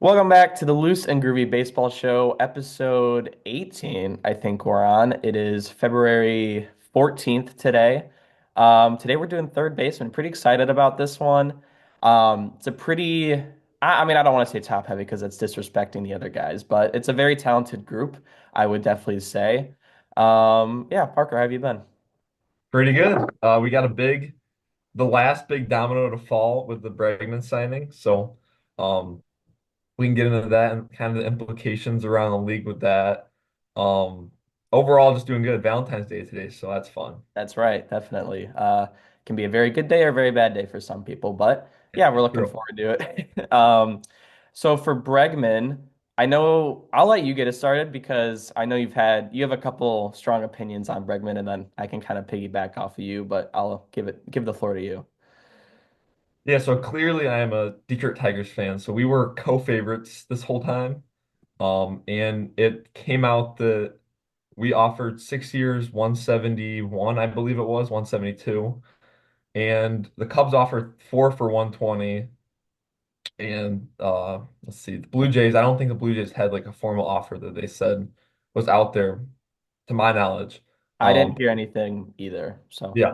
Welcome back to the Loose and Groovy Baseball Show, episode 18. I think we're on. It is February 14th today. Today we're doing third baseman. Pretty excited about this one. It's a pretty, I mean, I don't want to say top heavy because it's disrespecting the other guys, but it's a very talented group, I would definitely say. Yeah, Parker, how have you been? Pretty good. We got the last big domino to fall with the Bregman signing. So we can get into that and kind of the implications around the league with that. Um, Overall, just doing good. Valentine's Day today, so that's fun. That's right, definitely. Can be a very good day or a very bad day for some people, but yeah, we're looking True. forward to it. So for Bregman, I know I'll let you get it started because I know you have a couple strong opinions on Bregman, and then I can kind of piggyback off of you, but I'll give the floor to you. Yeah, so clearly I am a Detroit Tigers fan. So we were co-favorites this whole time. And it came out that we offered 6 years, 171, I believe it was, 172. And the Cubs offered four for 120. And let's see, the Blue Jays, I don't think the Blue Jays had like a formal offer that they said was out there, to my knowledge. I didn't Um, hear anything either, so yeah.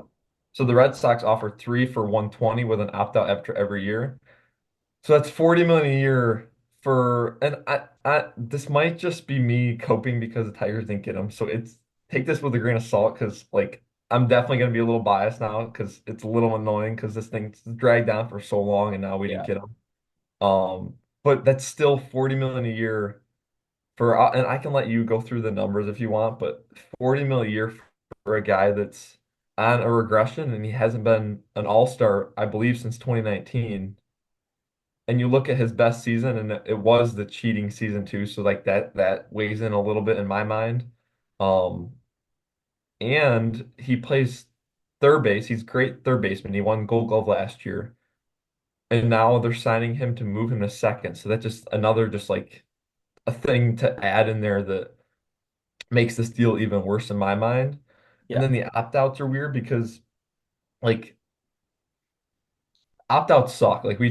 So the Red Sox offer three for 120 with an opt-out after every year. So that's 40 million a year for, and I this might just be me coping because the Tigers didn't get him. So it's take this with a grain of salt because like I'm definitely gonna be a little biased now because it's a little annoying because this thing's dragged down for so long and now we didn't yeah. get him. But that's still 40 million a year for, and I can let you go through the numbers if you want, but 40 million a year for a guy that's on a regression and he hasn't been an all-star, I believe, since 2019. And you look at his best season, and it was the cheating season too, so like that weighs in a little bit in my mind. Um, and he plays third base. He's a great third baseman. He won Gold Glove last year. And now they're signing him to move him to second. So that's just another just like a thing to add in there that makes this deal even worse in my mind. And Yeah. then the opt-outs are weird because like opt-outs suck. Like me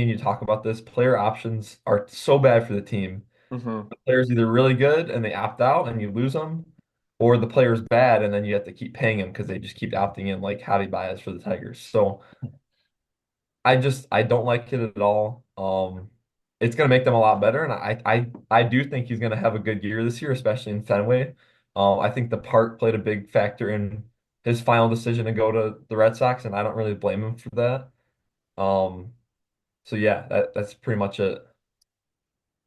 and you talk about this. Player options are so bad for the team. Hmm. The player's either really good and they opt out and you lose them, or the player's bad and then you have to keep paying them because they just keep opting in, like Javi Baez for the Tigers. So I don't like it at all. It's gonna make them a lot better, and I do think he's gonna have a good year this year, especially in Fenway. I think the park played a big factor in his final decision to go to the Red Sox, and I don't really blame him for that. Um, so yeah, that's pretty much it.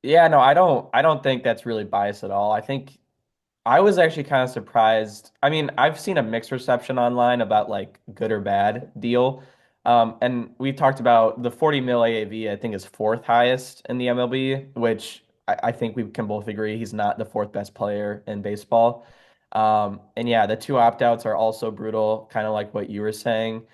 Yeah, no, I don't think that's really biased at all. I think I was actually kind of surprised. I mean, I've seen a mixed reception online about like good or bad deal. And we talked about the 40 mil AAV, I think is fourth highest in the MLB, which I think we can both agree he's not the fourth best player in baseball. And yeah, the two opt-outs are also brutal, kind of like what you were saying.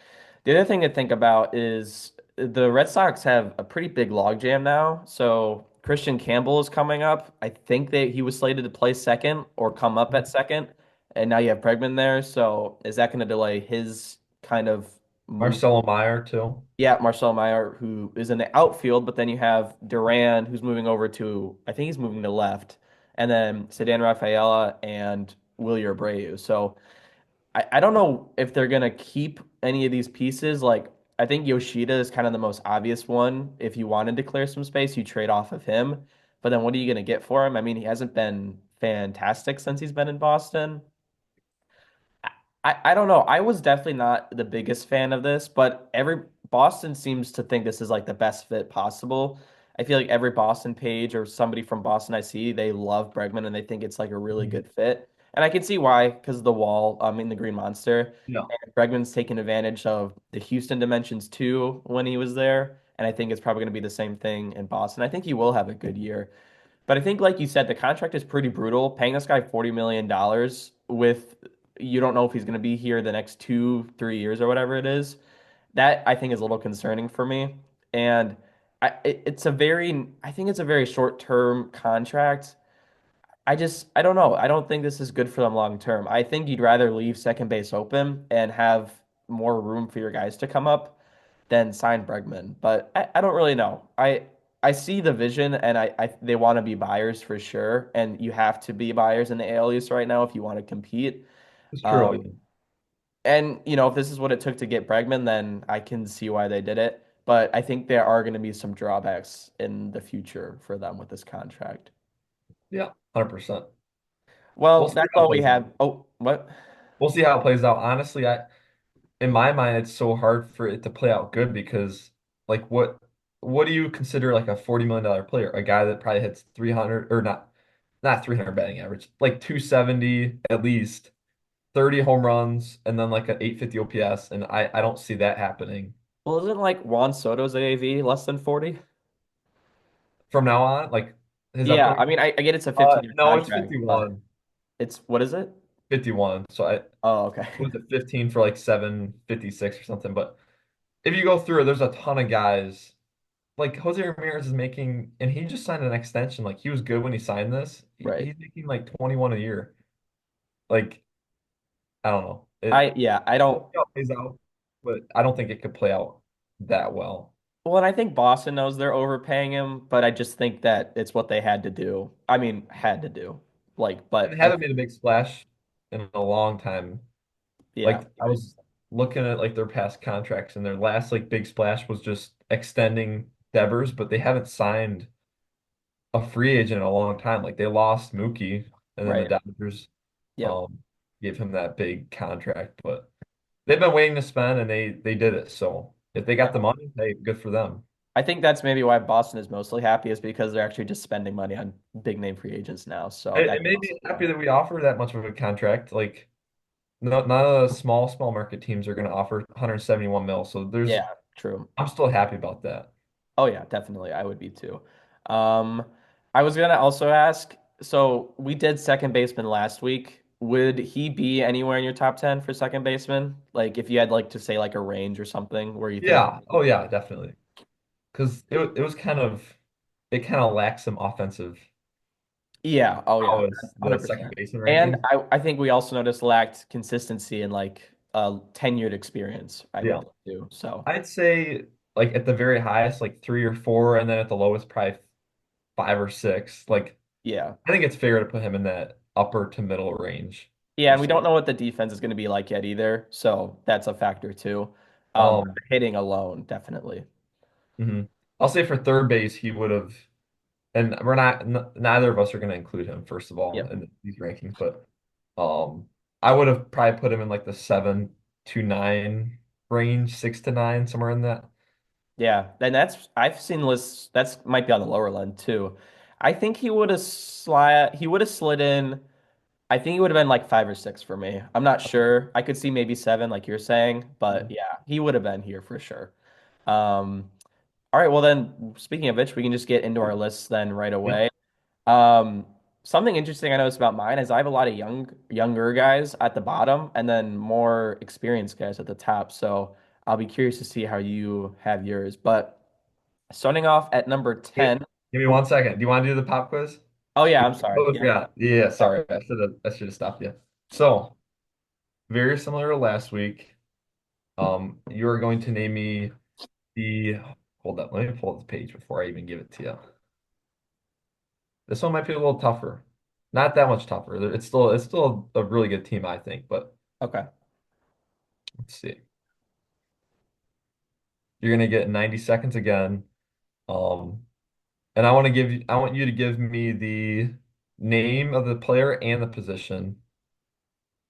The other thing to think about is the Red Sox have a pretty big logjam now. So Christian Campbell is coming up. I think that he was slated to play second or come up at second, and now you have Bregman there. So is that going to delay his kind of move? Marcelo Meyer too. Yeah, Marcel Meyer, who is in the outfield, but then you have Duran, who's moving over to, I think he's moving to left, and then Sedan Rafaela and Wilyer Abreu. So I don't know if they're gonna keep any of these pieces. Like I think Yoshida is kind of the most obvious one. If you wanted to clear some space, you trade off of him. But then what are you gonna get for him? I mean, he hasn't been fantastic since he's been in Boston. I don't know. I was definitely not the biggest fan of this, but every Boston seems to think this is like the best fit possible. I feel like every Boston page or somebody from Boston I see, they love Bregman and they think it's like a really Mhm. good fit. And I can see why, because of the wall in the Green Monster. Yeah. And Bregman's taken advantage of the Houston dimensions too when he was there. And I think it's probably going to be the same thing in Boston. I think he will have a good year. But I think, like you said, the contract is pretty brutal. Paying this guy $40 million with you don't know if he's going to be here the next 2, 3 years or whatever it is. That I think is a little concerning for me. And I think it's a very short term contract. I don't know. I don't think this is good for them long term. I think you'd rather leave second base open and have more room for your guys to come up than sign Bregman. But I don't really know. I see the vision, and I they want to be buyers for sure, and you have to be buyers in the AL East right now if you want to compete. It's true. Um, and if this is what it took to get Bregman, then I can see why they did it. But I think there are going to be some drawbacks in the future for them with this contract. Yeah, 100%. We'll Well, see that's how it all we plays out. have. Oh, what? We'll see how it plays out. Honestly, in my mind, it's so hard for it to play out good because like what do you consider like a $40 million player? A guy that probably hits 300 or not 300 batting average, like 270 at least, 30 home runs, and then like an 850 OPS. And I don't see that happening Well, isn't like Juan Soto's AAV less than 40? from now on, like his Yeah, I upcoming. mean, I get it's a 15-year No, it's contract, but 51. it's what is it? 51. So I Oh, okay. was it 15 for like 756 or something. But if you go through it, there's a ton of guys. Like Jose Ramirez is making, and he just signed an extension. Like he was good when he signed this. Right. He's making like 21 a year. Like I don't know. Yeah, I We'll don't. see how it plays out, but I don't think it could play out that well. Well, and I think Boston knows they're overpaying him, but I just think that it's what they had to do. I mean, had to do. Like, And but they haven't made a big splash in a long time. yeah, Like I was looking at like their past contracts, and their last like big splash was just extending Devers, but they haven't signed a free agent in a long time. Like they lost Mookie, and then the right. Dodgers Yep. um gave him that big contract, but they've been waiting to spend, and they did it. So if they got Yeah. the money, hey, good for them. I think that's maybe why Boston is mostly happy is because they're actually just spending money on big name free agents now. So It, that it could made also me be happy why. that we offer that much of a contract. Like no, none of the small market teams are going to offer 171 mil. So Yeah, true. I'm still happy about that. Oh yeah, definitely. I would be too. Um, I was gonna also ask, so we did second baseman last week. Would he be anywhere in your top 10 for second baseman? Like if you had like to say like a range or something where you think Yeah. Oh yeah, definitely. Because it was it kind of lacks some offensive yeah, oh yeah, prowess, the second 100%. baseman And ranking. I think we also noticed lacked consistency and like tenured experience, I would Yeah. think too. So I'd say like at the very highest, like 3 or 4, and then at the lowest, probably 5 or 6. Like yeah. I think it's fair to put him in that upper to middle range Yeah, for and we sure. don't know what the defense is going to be like yet either. So that's a factor too. Um, Hitting alone, definitely. mhm. I'll say for third base, he would have, and neither of us are going to include him first of all Yep. in these rankings, but um, I would have probably put him in like the 7 to 9 range, 6 to 9, somewhere in that. Yeah, and that's I've seen lists that's might be on the lower end too. I think he would have slid in. I think he would have been like 5 or 6 for me. I'm not sure. I could see maybe 7, like you're saying, but Mhm. yeah, he would have been here for sure. All right, well then, speaking of which, we can just get into our lists then right Yeah. away. Um, Something interesting I noticed about mine is I have a lot of younger guys at the bottom and then more experienced guys at the top. So I'll be curious to see how you have yours. But starting off at number Give 10. me 1 second. Do you want to do the pop quiz? Oh yeah, We I'm sorry. totally Yeah. forgot. Yeah, Yep. sorry. I should have stopped you. So, very similar to last week. You are going to name me the hold up, let me pull up the page before I even give it to you. This one might be a little tougher. Not that much tougher. It's still a really good team, I think, but Okay. let's see. You're gonna get 90 seconds again. Um, and I want you to give me the name of the player and the position.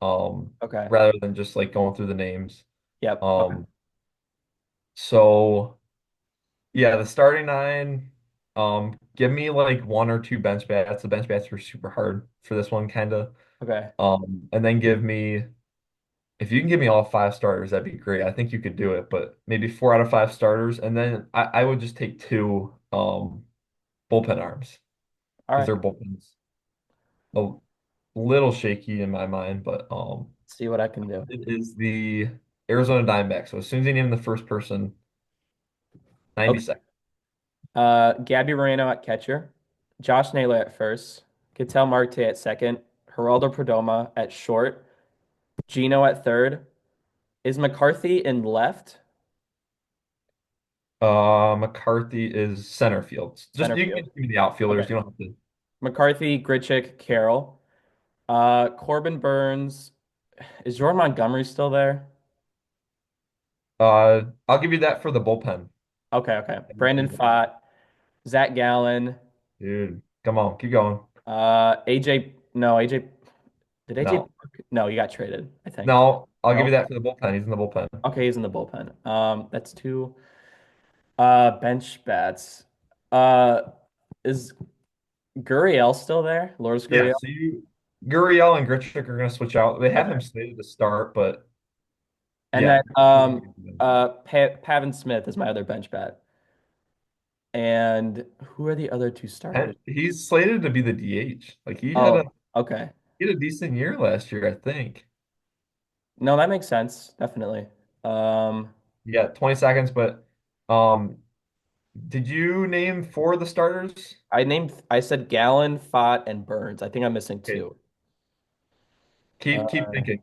Okay. Rather than just like going through the names. Yep. Okay. Um, so yeah, the starting nine, give me like 1 or 2 bench bats. The bench bats were super hard for this one, kind of. Okay. And then if you can give me all 5 starters, that'd be great. I think you could do it, but maybe 4 out of 5 starters. And then I would just take two, bullpen arms All because right. their bullpen's a little shaky in my mind, but, See what I can do. it is the Arizona Diamondbacks. So as soon as you name the first person, 90 Okay. seconds. Gabby Moreno at catcher, Josh Naylor at first, Ketel Marte at second, Geraldo Perdomo at short, Gino at third. Is McCarthy in left? McCarthy is center field. Just Center you can field. give me the Okay. outfielders. You don't have to. McCarthy, Grichuk, Carroll. Corbin Burns. Is Jordan Montgomery still there? I'll give you that for the bullpen. Okay, okay. Brandon Pfaadt, Zach Gallen, Dude, come on, keep going. AJ. No, AJ. Did AJ No, Park? No, he got traded, I think. no, I'll give you No. that for the bullpen. He's in the bullpen. Okay, he's in the bullpen. That's two. Bench bats. Uh, is Gurriel still there? Lourdes Yeah, Gurriel? so Gurriel and Grichuk are going to switch out. They have him Okay. slated to start, but And yeah, then Pavin Smith is my other bench bat. And who are the other two starters? He's slated to be the DH. Like Oh, okay. he had a decent year last year, I think. No, that makes sense. Definitely. Um, Yeah, 20 seconds, but um, did you name four of the starters? I said Gallon, Fott, and Burns. I think I'm missing Okay, two. keep Uh, thinking.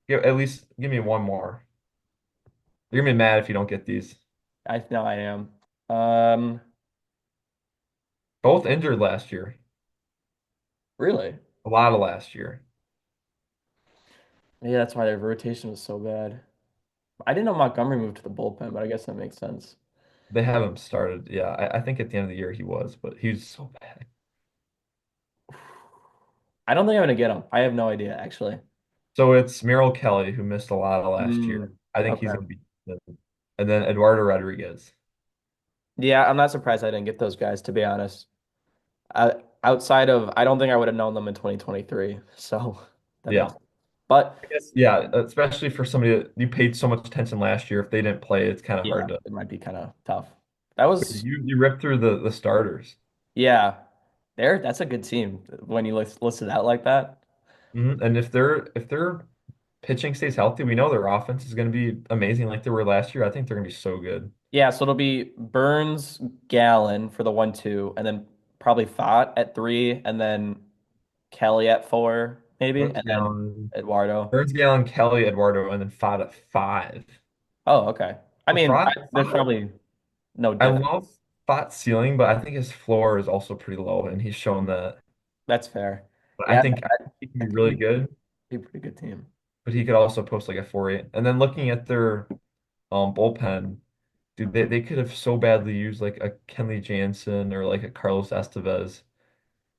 Get at least give me one more. You're gonna be mad if you don't get these. I know I am. Um, Both injured last year. really? A lot of last year. Yeah, that's why their rotation was so bad. I didn't know Montgomery moved to the bullpen, but I guess that makes sense. They have him started. Yeah, I think at the end of the year he was, but he was so bad. I don't think I'm gonna get him. I have no idea, actually. So it's Merrill Kelly who missed a lot of last year. Mm, I think he's okay. gonna be, and then Eduardo Rodriguez. Yeah, I'm not surprised I didn't get those guys, to be honest. Outside of, I don't think I would have known them in 2023. So that makes Yeah. sense. But I guess, yeah, especially for somebody that you paid so much attention last year. If they didn't play, it's kind of yeah, hard to. it might be kind of tough. That was, You ripped through the starters. yeah, that's a good team when you list it out like that. And if their pitching stays healthy, we know their offense is going to be amazing like they were last year. I think they're going to be so good. Yeah, so it'll be Burns, Gallon for the 1-2, and then probably Fott at three, and then Kelly at four, maybe, Burns and then Gallon, Eduardo. Burns Gallon, Kelly, Eduardo, and then Fada at five. Oh, okay. I So mean, there's Fada, probably no I difference. love Fad's ceiling, but I think his floor is also pretty low, and he's shown that. That's fair. But I Yeah, think he can be that could really good, be a pretty good team. but he could also post like a 4.8. And then looking at their bullpen, dude, they could have so badly used like a Kenley Jansen or like a Carlos Estevez.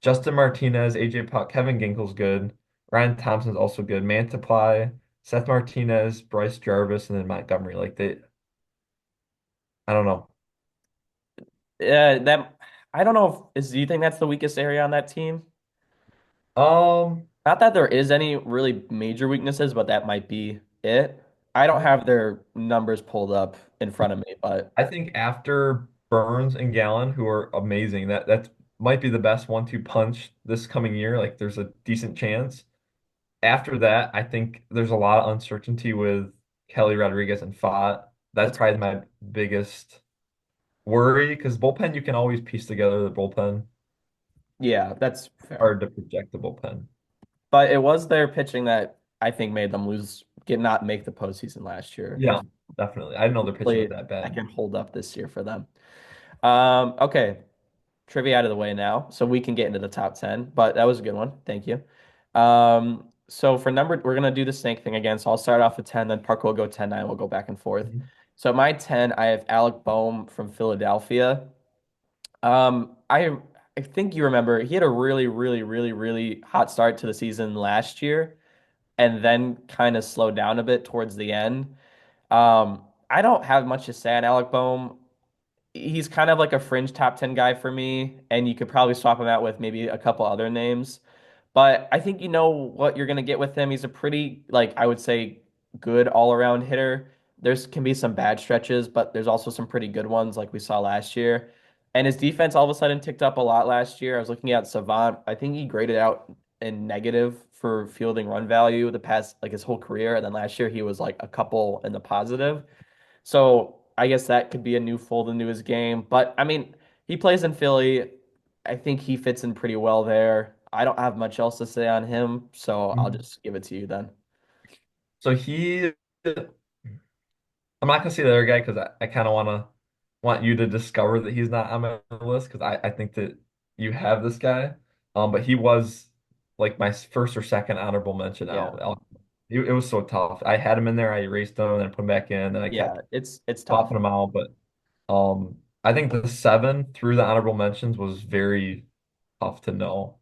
Justin Martinez, AJ Pop, Kevin Ginkel's good. Ryan Thompson's also good. Mantiply, Seth Martinez, Bryce Jarvis, and then Montgomery. Like I don't know. That I don't know if do you think that's the weakest area on that team? Um, Not that there is any really major weaknesses, but that might be it. I don't have their numbers pulled up in front of me, but I think after Burns and Gallen, who are amazing, that might be the best 1-2 punch this coming year. Like there's a decent chance. After that, I think there's a lot of uncertainty with Kelly Rodriguez and Fott. That's that's probably my biggest worry because bullpen you can always piece together the bullpen. yeah, that's fair. Hard to project the bullpen. But it was their pitching that I think made them not make the postseason last year. Yeah, definitely. I didn't know their pitching was Hopefully, that I bad. can hold up this year for them. Okay, trivia out of the way now, so we can get into the top 10. But that was a good one. Thank you. So for number, we're gonna do the snake thing again. So I'll start off with 10, then Parker will go 10, 9. We'll go back and forth. Mhm. So at my 10, I have Alec Boehm from Philadelphia. I think you remember he had a really, really, really, really hot start to the season last year, and then kind of slowed down a bit towards the end. I don't have much to say on Alec Boehm. He's kind of like a fringe top 10 guy for me, and you could probably swap him out with maybe a couple other names. But I think you know what you're going to get with him. He's a pretty, like, I would say, good all around hitter. There's can be some bad stretches, but there's also some pretty good ones like we saw last year. And his defense all of a sudden ticked up a lot last year. I was looking at Savant. I think he graded out in negative for fielding run value the past, like his whole career. And then last year he was like a couple in the positive. So I guess that could be a new fold into his game. But I mean, he plays in Philly. I think he fits in pretty well there. I don't have much else to say on him, so I'll Mhm. just give it to you then. So I'm not gonna say the other guy because I kind of want to. want you to discover that he's not on my list because I think that you have this guy. But he was like my first or second honorable mention Yeah. out. It was so tough. I had him in there, I erased him, and then put him back in, and I Yeah, kept it's tough. buffing him out. But I think the seven through the honorable mentions was very tough to know.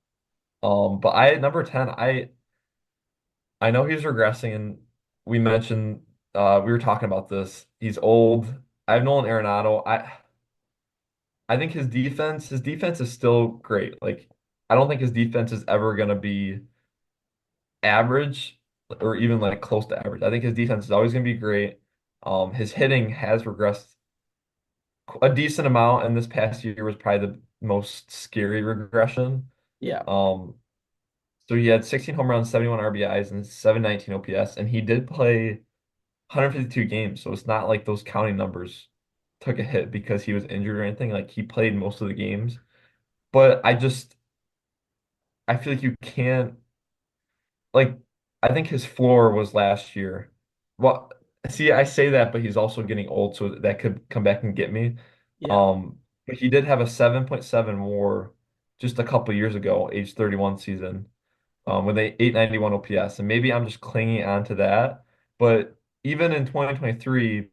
But I at number 10, I know he's regressing, and we mentioned we were talking about this. He's old. I have Nolan Arenado. I think his defense is still great. Like I don't think his defense is ever gonna be average or even like close to average. I think his defense is always gonna be great. His hitting has regressed a decent amount, and this past year was probably the most scary regression. Yeah. Um, so he had 16 home runs, 71 RBIs, and 719 OPS, and he did play 152 games. So it's not like those counting numbers took a hit because he was injured or anything. Like he played most of the games. But I feel like you can't like I think his floor was last year. Well, see, I say that, but he's also getting old, so that could come back and get me. Yeah. But he did have a 7.7 WAR just a couple years ago, age 31 season, with a 891 OPS. And maybe I'm just clinging on to that. But even in 2023,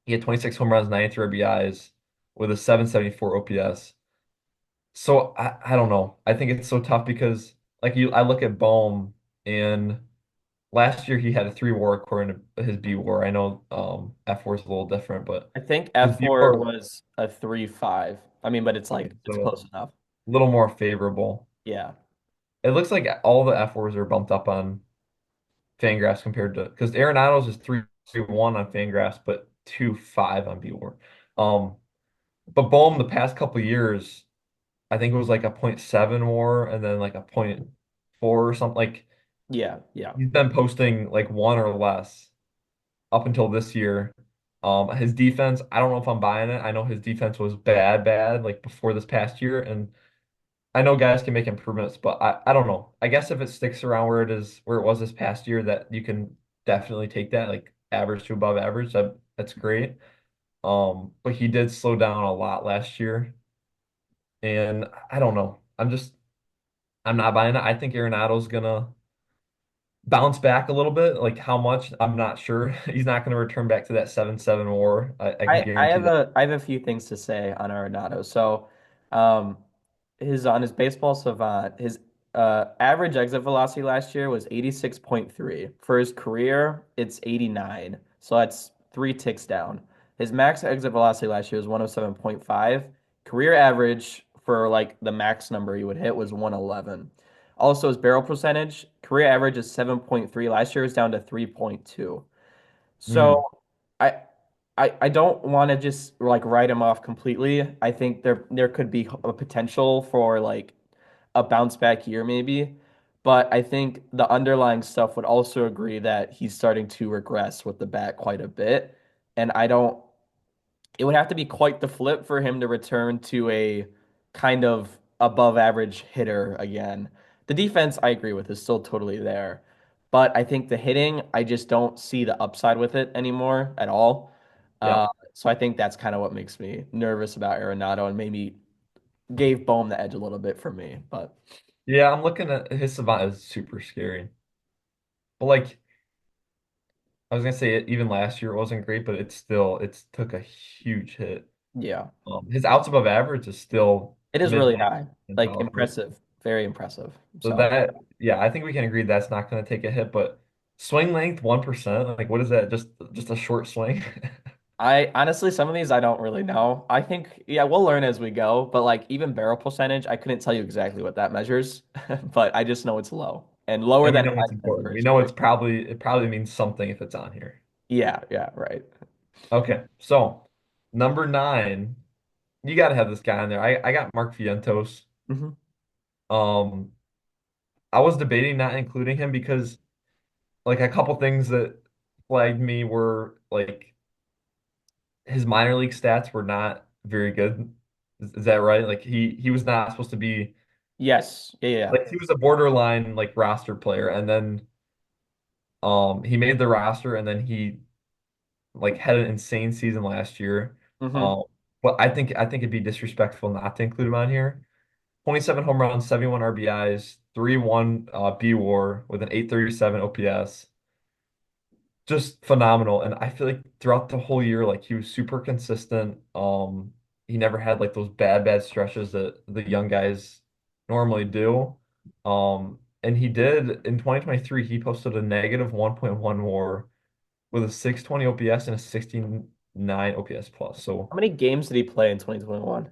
he had 26 home runs, 93 RBIs with a 774 OPS. So I don't know. I think it's so tough because I look at Bohm and last year he had a 3 WAR according to his B WAR. I know F WAR is a little different, but I think his B F4 WAR was a 3.5. I mean, but it's okay, like it's so close enough. a little more favorable. Yeah. It looks like all the F WARs are bumped up on Fangraphs compared to because Arenado's is 3.1 on Fangraphs, but 2.5 on B WAR. Um, but Bohm the past couple years, I think it was like a point 0.7 WAR and then like a point 0.4 or something. Like Yeah. Yeah. he's been posting like one or less up until this year. His defense, I don't know if I'm buying it. I know his defense was bad, like before this past year, and I know guys can make improvements, but I don't know. I guess if it sticks around where it was this past year, that you can definitely take that like average to above average. That's great. But he did slow down a lot last year, and I don't know. I'm not buying it. I think Arenado's gonna bounce back a little bit. Like how much, I'm not sure. He's not going to return back to that 7.7 WAR. I can I guarantee have that. a few things to say on Arenado. So, um, his on his baseball savant, his average exit velocity last year was 86.3. For his career, it's 89. So that's three ticks down. His max exit velocity last year was 107.5. Career average for like the max number he would hit was 111. Also, his barrel percentage, career average is 7.3. Last year was down to 3.2. So Mm, I I don't want to just like write him off completely. I think there could be a potential for like a bounce back year maybe, but I think the underlying stuff would also agree that he's starting to regress with the bat quite a bit. And I don't it would have to be quite the flip for him to return to a kind of above average hitter again. The defense, I agree with, is still totally there. But I think the hitting, I just don't see the upside with it anymore at all. yeah. So I think that's kind of what makes me nervous about Arenado and maybe gave Bohm the edge a little bit for me. But Yeah, I'm looking at his savant is super scary. But like I was gonna say even last year it wasn't great, but it's took a huge hit. yeah, His outs above average is still it is mid really high. Like but impressive, very impressive. so So. that yeah, I think we can agree that's not gonna take a hit, but swing length 1%, like what is that? Just a short swing? I honestly, some of these I don't really know. I think, yeah, we'll learn as we go. But like even barrel percentage, I couldn't tell you exactly what that measures, but I just know it's low and lower And we than know it's Heisman important. for We his know career. it probably means something if it's on here. Yeah, yeah, right. Okay, so number 9, you got to have this guy on there. I got Mark Vientos. Hmm. Um, I was debating not including him because like a couple things that flagged me were like his minor league stats were not very good. Is that right? Like he was not supposed to be Yes, yeah, yeah. like he was a borderline like roster player, and then he made the roster, and then he like had an insane season last year. Hmm. but I think it'd be disrespectful not to include him on here. 27 home runs, 71 RBIs, 3-1 B WAR with an 837 OPS. Just phenomenal. And I feel like throughout the whole year, like he was super consistent. He never had like those bad stretches that the young guys normally do. And he did in 2023, he posted a negative 1.1 WAR with a 620 OPS and a 69 OPS plus. So How many games did he play in 2021?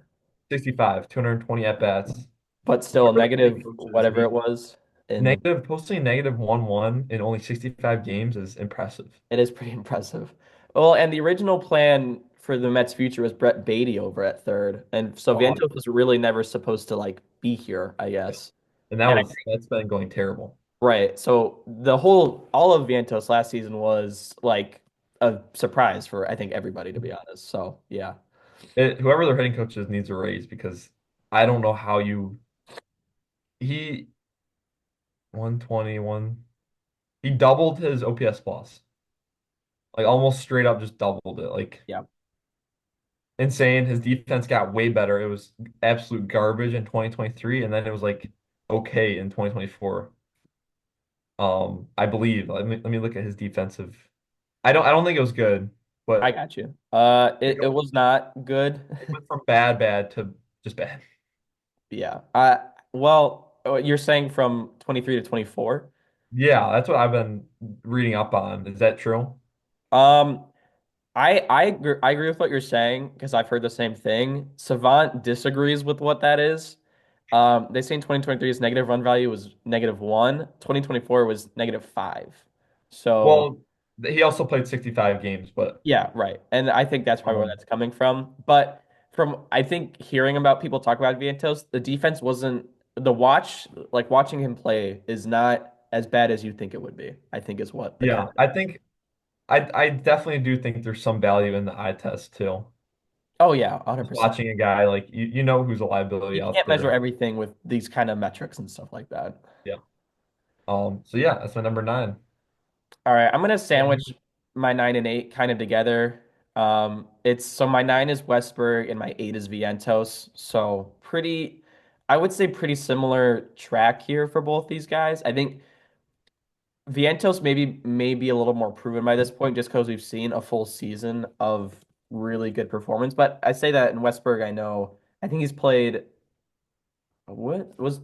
65, 220 at bats. But still, Whoever the hitting negative coach is, whatever it was in the. negative posting negative 1-1 in only 65 games is impressive. It is pretty impressive. Well, and the original plan for the Mets' future was Brett Beatty over at third, and so Oh, Vientos was really never supposed to like be here, I guess. and And that's been going terrible. right, so all of Vientos last season was like a surprise for I think everybody to be honest. So yeah, Whoever their hitting coaches needs a raise because I don't know how you he 121 he doubled his OPS plus. Like almost straight up just doubled it. Like yeah, insane. His defense got way better. It was absolute garbage in 2023 and then it was like okay in 2024. I believe. Let me look at his defensive. I don't think it was good, I but got you. it It was not good. went from bad to just bad. Yeah. Well, you're saying from 23 to 24. Yeah, that's what I've been reading up on. Is that true? Um, I agree with what you're saying because I've heard the same thing. Savant disagrees with what that is. They say in 2023's negative run value was -1. 2024 was -5. So Well, he also played 65 games, but yeah, right. And I think that's probably where um, that's coming from. But from I think hearing about people talk about Vientos, the defense wasn't like watching him play is not as bad as you think it would be, I think is what the yeah, comment. I think I definitely do think there's some value in the eye test too. Oh yeah, Just 100%. watching a guy like you know who's a liability You out can't measure there. everything with these kind of metrics and stuff like that. Yeah. So yeah, that's my number nine. All right, I'm gonna sandwich my 9 and 8 kind of together. It's so my 9 is Westberg and my 8 is Vientos. So pretty, I would say pretty similar track here for both these guys. I think Vientos maybe a little more proven by this point just because we've seen a full season of really good performance. But I say that in Westberg, I think he's played what was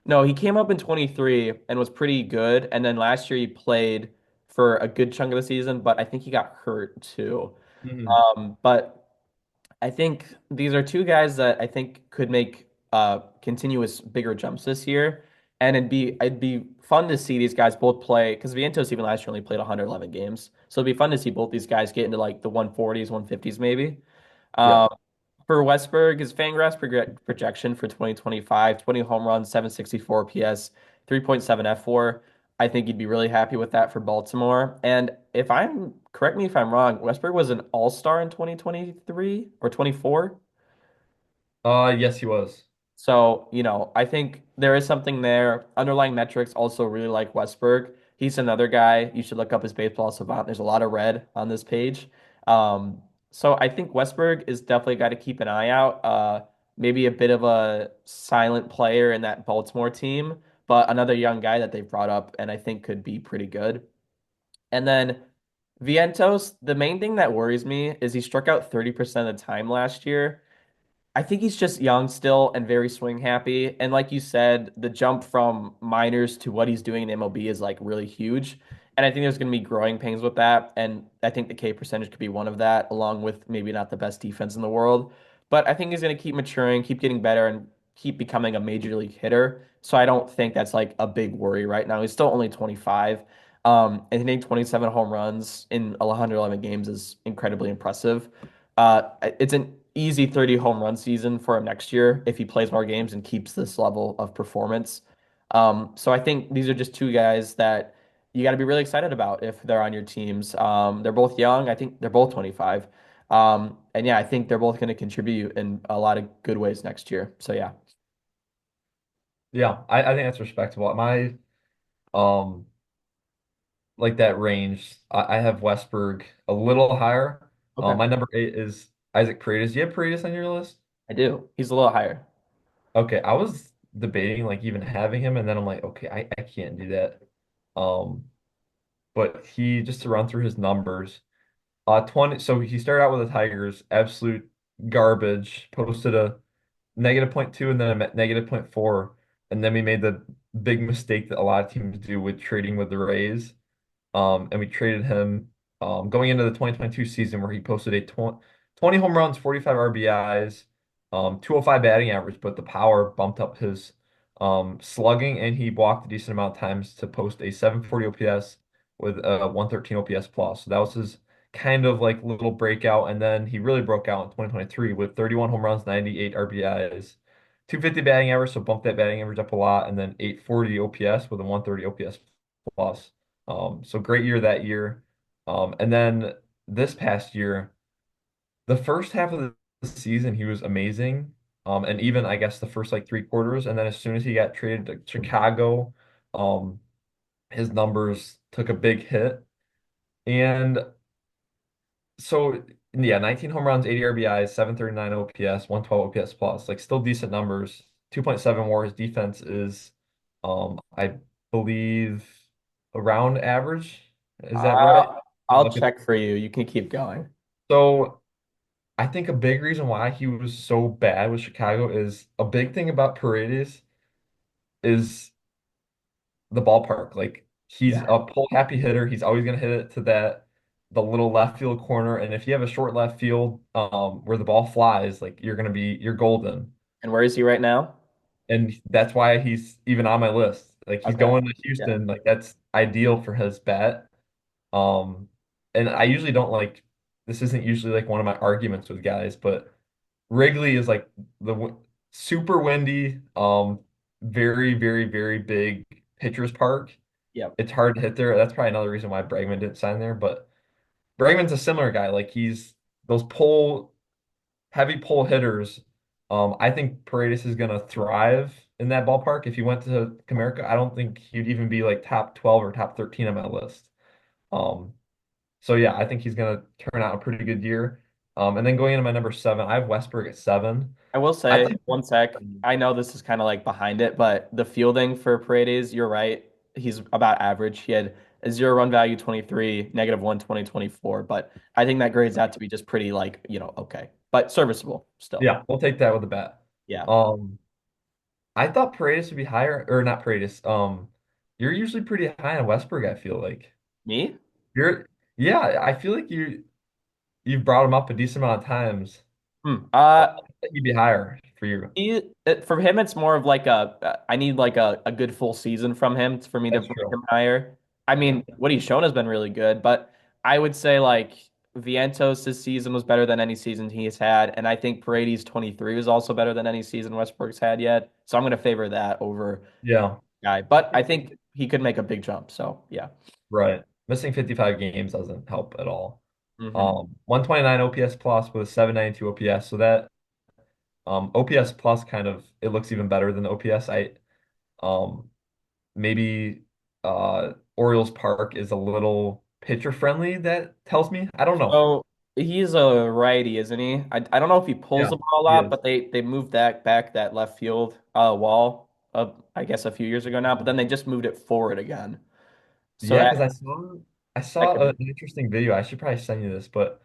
no, he came up in 23 and was pretty good. And then last year he played for a good chunk of the season, but I think he got hurt too. Hmm. But I think these are two guys that I think could make continuous bigger jumps this year. And it'd be fun to see these guys both play because Vientos even last year only played 111 games. So it'd be fun to see both these guys get into like the 140s, 150s maybe. Yeah. Um, for Westberg, his Fangraphs projection for 2025, 20 home runs, 764 PS, 3.7 F4. I think he'd be really happy with that for Baltimore. And correct me if I'm wrong, Westberg was an all-star in 2023 or 24. Yes, he was. So, I think there is something there. Underlying metrics also really like Westberg. He's another guy. You should look up his baseball savant. There's a lot of red on this page. So I think Westberg is definitely a guy to keep an eye out. Maybe a bit of a silent player in that Baltimore team, but another young guy that they've brought up and I think could be pretty good. And then Vientos, the main thing that worries me is he struck out 30% of the time last year. I think he's just young still and very swing happy. And like you said, the jump from minors to what he's doing in MLB is like really huge. And I think there's going to be growing pains with that. And I think the K percentage could be one of that, along with maybe not the best defense in the world. But I think he's going to keep maturing, keep getting better, and keep becoming a major league hitter. So I don't think that's like a big worry right now. He's still only 25. And hitting 27 home runs in 111 games is incredibly impressive. It's an easy 30 home run season for him next year if he plays more games and keeps this level of performance. So I think these are just two guys that you got to be really excited about if they're on your teams. They're both young. I think they're both 25. And yeah, I think they're both going to contribute in a lot of good ways next year. So yeah. Yeah, I think that's respectable. My um like that range, I have Westberg a little higher. Okay. My number eight is Isaac Paredes. Do you have Paredes on your list? I do. He's a little higher. Okay, I was debating like even having him, and then I'm like, okay, I can't do that. Um, but he just to run through his numbers. 20, so he started out with the Tigers, absolute garbage, posted a -0.2 and then a -0.4. And then we made the big mistake that a lot of teams do with trading with the Rays. And we traded him going into the 2022 season where he posted a 20 home runs, 45 RBIs, 205 batting average, but the power bumped up his slugging and he walked a decent amount of times to post a 740 OPS with a 113 OPS plus. So that was his kind of like little breakout. And then he really broke out in 2023 with 31 home runs, 98 RBIs, 250 batting average, so bumped that batting average up a lot, and then 840 OPS with a 130 OPS plus. So great year that year. And then this past year, the first half of the season, he was amazing. And even I guess the first like three quarters. And then as soon as he got traded to Chicago, um, his numbers took a big hit. And so yeah, 19 home runs, 80 RBIs, 739 OPS, 112 OPS plus, like still decent numbers. 2.7 WAR. His defense is I believe around average. Is that right? Uh, I'll I'll look at check for you. You can keep going. so I think a big reason why he was so bad with Chicago is a big thing about Paredes is the ballpark. Like he's Yeah. a pull happy hitter. He's always gonna hit it to that the little left field corner. And if you have a short left field where the ball flies, like you're golden. And where is he right now? And that's why he's even on my list. Like he's Okay. going to Yeah. Houston. Like that's ideal for his bat. Um, and I usually don't like this isn't usually like one of my arguments with guys, but Wrigley is like the super windy, very, very, very big pitcher's park. Yep. It's hard to hit there. That's probably another reason why Bregman didn't sign there. But Bregman's a similar guy. Like he's those heavy pull hitters. I think Paredes is gonna thrive in that ballpark. If he went to Comerica, I don't think he'd even be like top 12 or top 13 on my list. Um, so yeah, I think he's gonna turn out a pretty good year. And then going into my number seven, I have Westburg at seven. I will I say think one sec. I know this is kind of like behind it, but the fielding for Paredes, you're right. He's about average. He had a zero run value 23, -1 2024, but I think that grades out to be just pretty like, okay, but serviceable still. yeah, we'll take that with a bet. Yeah. Um, I thought Paredes would be higher, or not Paredes. You're usually pretty high on Westburg, I feel like. Me? You're yeah, I feel like you've brought him up a decent amount of times. Hmm. I think he'd be higher for you. For him, it's more of like I need like a good full season from him for me to That's rank true. him higher. I Yeah. mean, what he's shown has been really good, but I would say like Vientos' this season was better than any season he's had, and I think Paredes 23 was also better than any season Westbrook's had yet. So I'm going to favor that over Yeah, guy, but I think he could make a big jump. So yeah. right. Missing 55 games doesn't help at all. Hmm. 129 OPS plus with a 792 OPS. So that OPS plus kind of it looks even better than the OPS. Um maybe Orioles Park is a little pitcher friendly, that tells me. I don't know. So he's a righty, isn't he? I don't know if he pulls Yeah, the ball a he lot, is. but they moved that back that left field wall I guess a few years ago now, but then they just moved it forward again. So Yeah, that because I that saw could an interesting video. I should probably send you this, but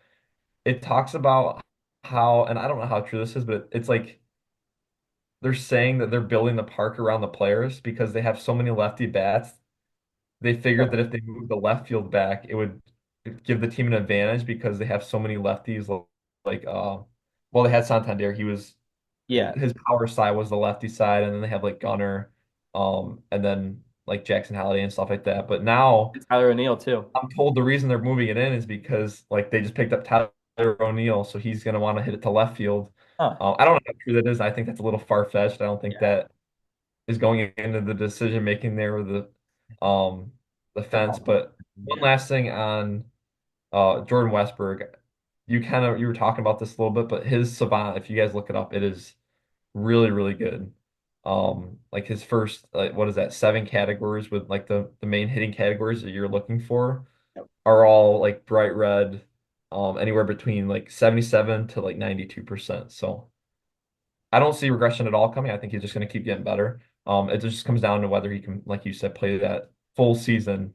it talks about how, and I don't know how true this is, but it's like they're saying that they're building the park around the players because they have so many lefty bats. They figured that if they moved the left field back, it would give the team an advantage because they have so many lefties. Like, well, they had Santander. yeah, His power side was the lefty side, and then they have like Gunner, and then like Jackson Halliday and stuff like that. But now it's Tyler O'Neill too. I'm told the reason they're moving it in is because like they just picked up Tyler O'Neill, so he's going to want to hit it to left field. Huh. I don't know how true that is. I think that's a little far-fetched. I don't think Yeah. that is going into the decision making there with um the The fence. ball. But one Yeah. last thing on Jordan Westberg, you were talking about this a little bit, but his Savant, if you guys look it up, it is really, really good. Like his first, like what is that, seven categories with like the main hitting categories that you're looking for Yep. are all like bright red. anywhere between like 77 to like 92%. So I don't see regression at all coming. I think he's just going to keep getting better. It just comes down to whether he can, like you said, play that full season.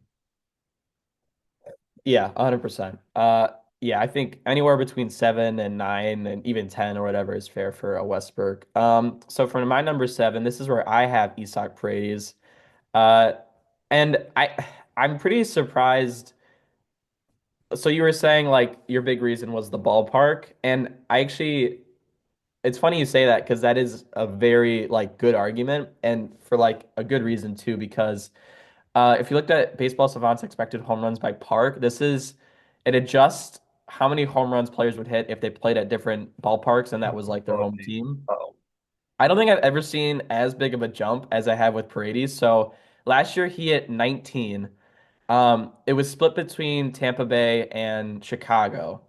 Yeah, 100%. Yeah, I think anywhere between 7 and 9 and even 10 or whatever is fair for a Westberg. So for my number 7, this is where I have Isak Paredes. Uh, and I'm pretty surprised. So you were saying like your big reason was the ballpark, and I actually it's funny you say that because that is a very like good argument and for like a good reason too because if you looked at Baseball Savant's expected home runs by park, it adjusts how many home runs players would hit if they played at different ballparks and that was like their Oh, home geez. team. Uh-oh. I don't think I've ever seen as big of a jump as I have with Paredes. So last year he hit 19. It was split between Tampa Bay and Chicago.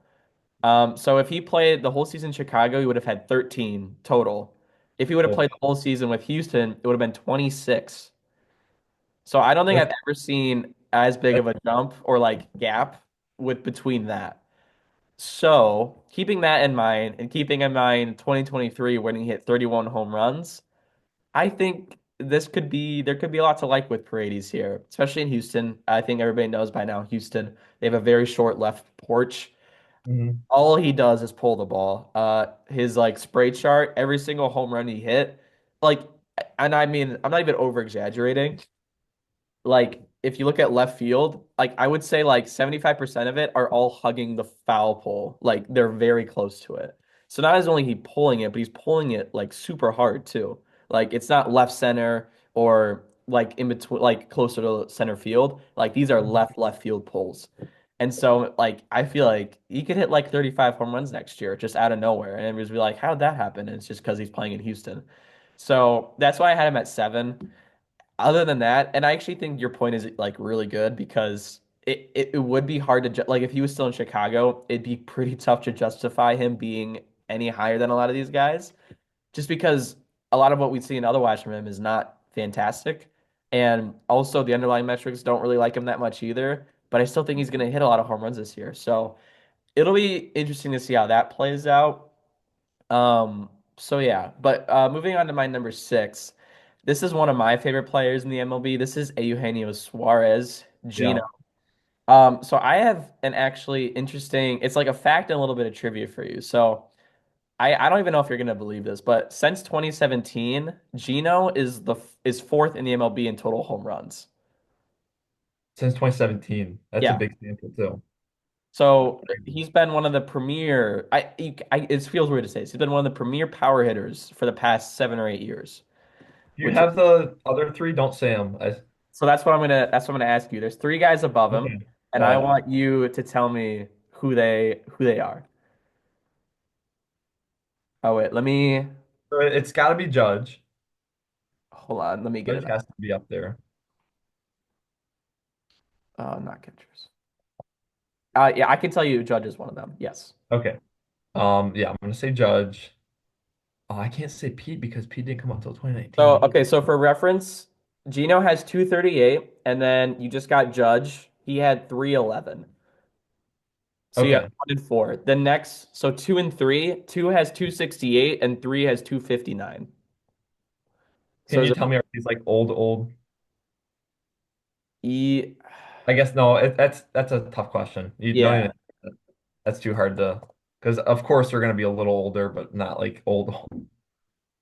So if he played the whole season in Chicago, he would have had 13 total. If he would have Oh, played the whole season with Houston, it would have been 26. So I don't think that's, I've ever seen as big of a jump or like gap with between that. So keeping that in mind and keeping in mind 2023 when he hit 31 home runs, I think there could be a lot to like with Paredes here, especially in Houston. I think everybody knows by now Houston, they have a very short left porch. mhm. All he does is pull the ball. His like spray chart, every single home run he hit, like, and I mean, I'm not even over exaggerating. Like, if you look at left field, like I would say like 75% of it are all hugging the foul pole. Like they're very close to it. So not only he pulling it, but he's pulling it like super hard too. Like it's not left center or like in between, like closer to center field. Like these are left field pulls. And so like I feel like he could hit like 35 home runs next year just out of nowhere. And it was be like, how'd that happen? And it's just because he's playing in Houston. So that's why I had him at 7. Other than that, and I actually think your point is like really good because it would be hard to like if he was still in Chicago, it'd be pretty tough to justify him being any higher than a lot of these guys, just because a lot of what we see in otherwise from him is not fantastic, and also the underlying metrics don't really like him that much either. But I still think he's going to hit a lot of home runs this year, so it'll be interesting to see how that plays out. So yeah, but moving on to my number 6. This is one of my favorite players in the MLB. This is Eugenio Suarez, Gino. Yeah. So I have an actually interesting, it's like a fact and a little bit of trivia for you. So I don't even know if you're gonna believe this, but since 2017, Gino is fourth in the MLB in total home runs. Since 2017. That's a Yeah. big sample too. So he's been one of the premier. It feels weird to say this. He's been one of the premier power hitters for the past 7 or 8 years. Do you Which have the other three? Don't say them. so that's what I'm gonna ask you. There's three guys above him, Okay. and All I right. want you to tell me who they are. Oh wait, let me So it's got to be Judge. hold on. Let me get Judge it up. has to be up there. Not catchers. Yeah, I can tell you Judge is one of them. Yes. Okay. Yeah, I'm gonna say Judge. Oh, I can't say Pete because Pete didn't come out until So 2019. okay, so for reference, Gino has 238, and then you just got Judge. He had 311. So you have Okay. 1 and 4. The next, so 2 and 3, two has 268, and three has 259. Can So is you it tell me are these like old? E? I guess no. That's a tough question. You don't Yeah. even. That's too hard to. Because of course they're gonna be a little older, but not like old.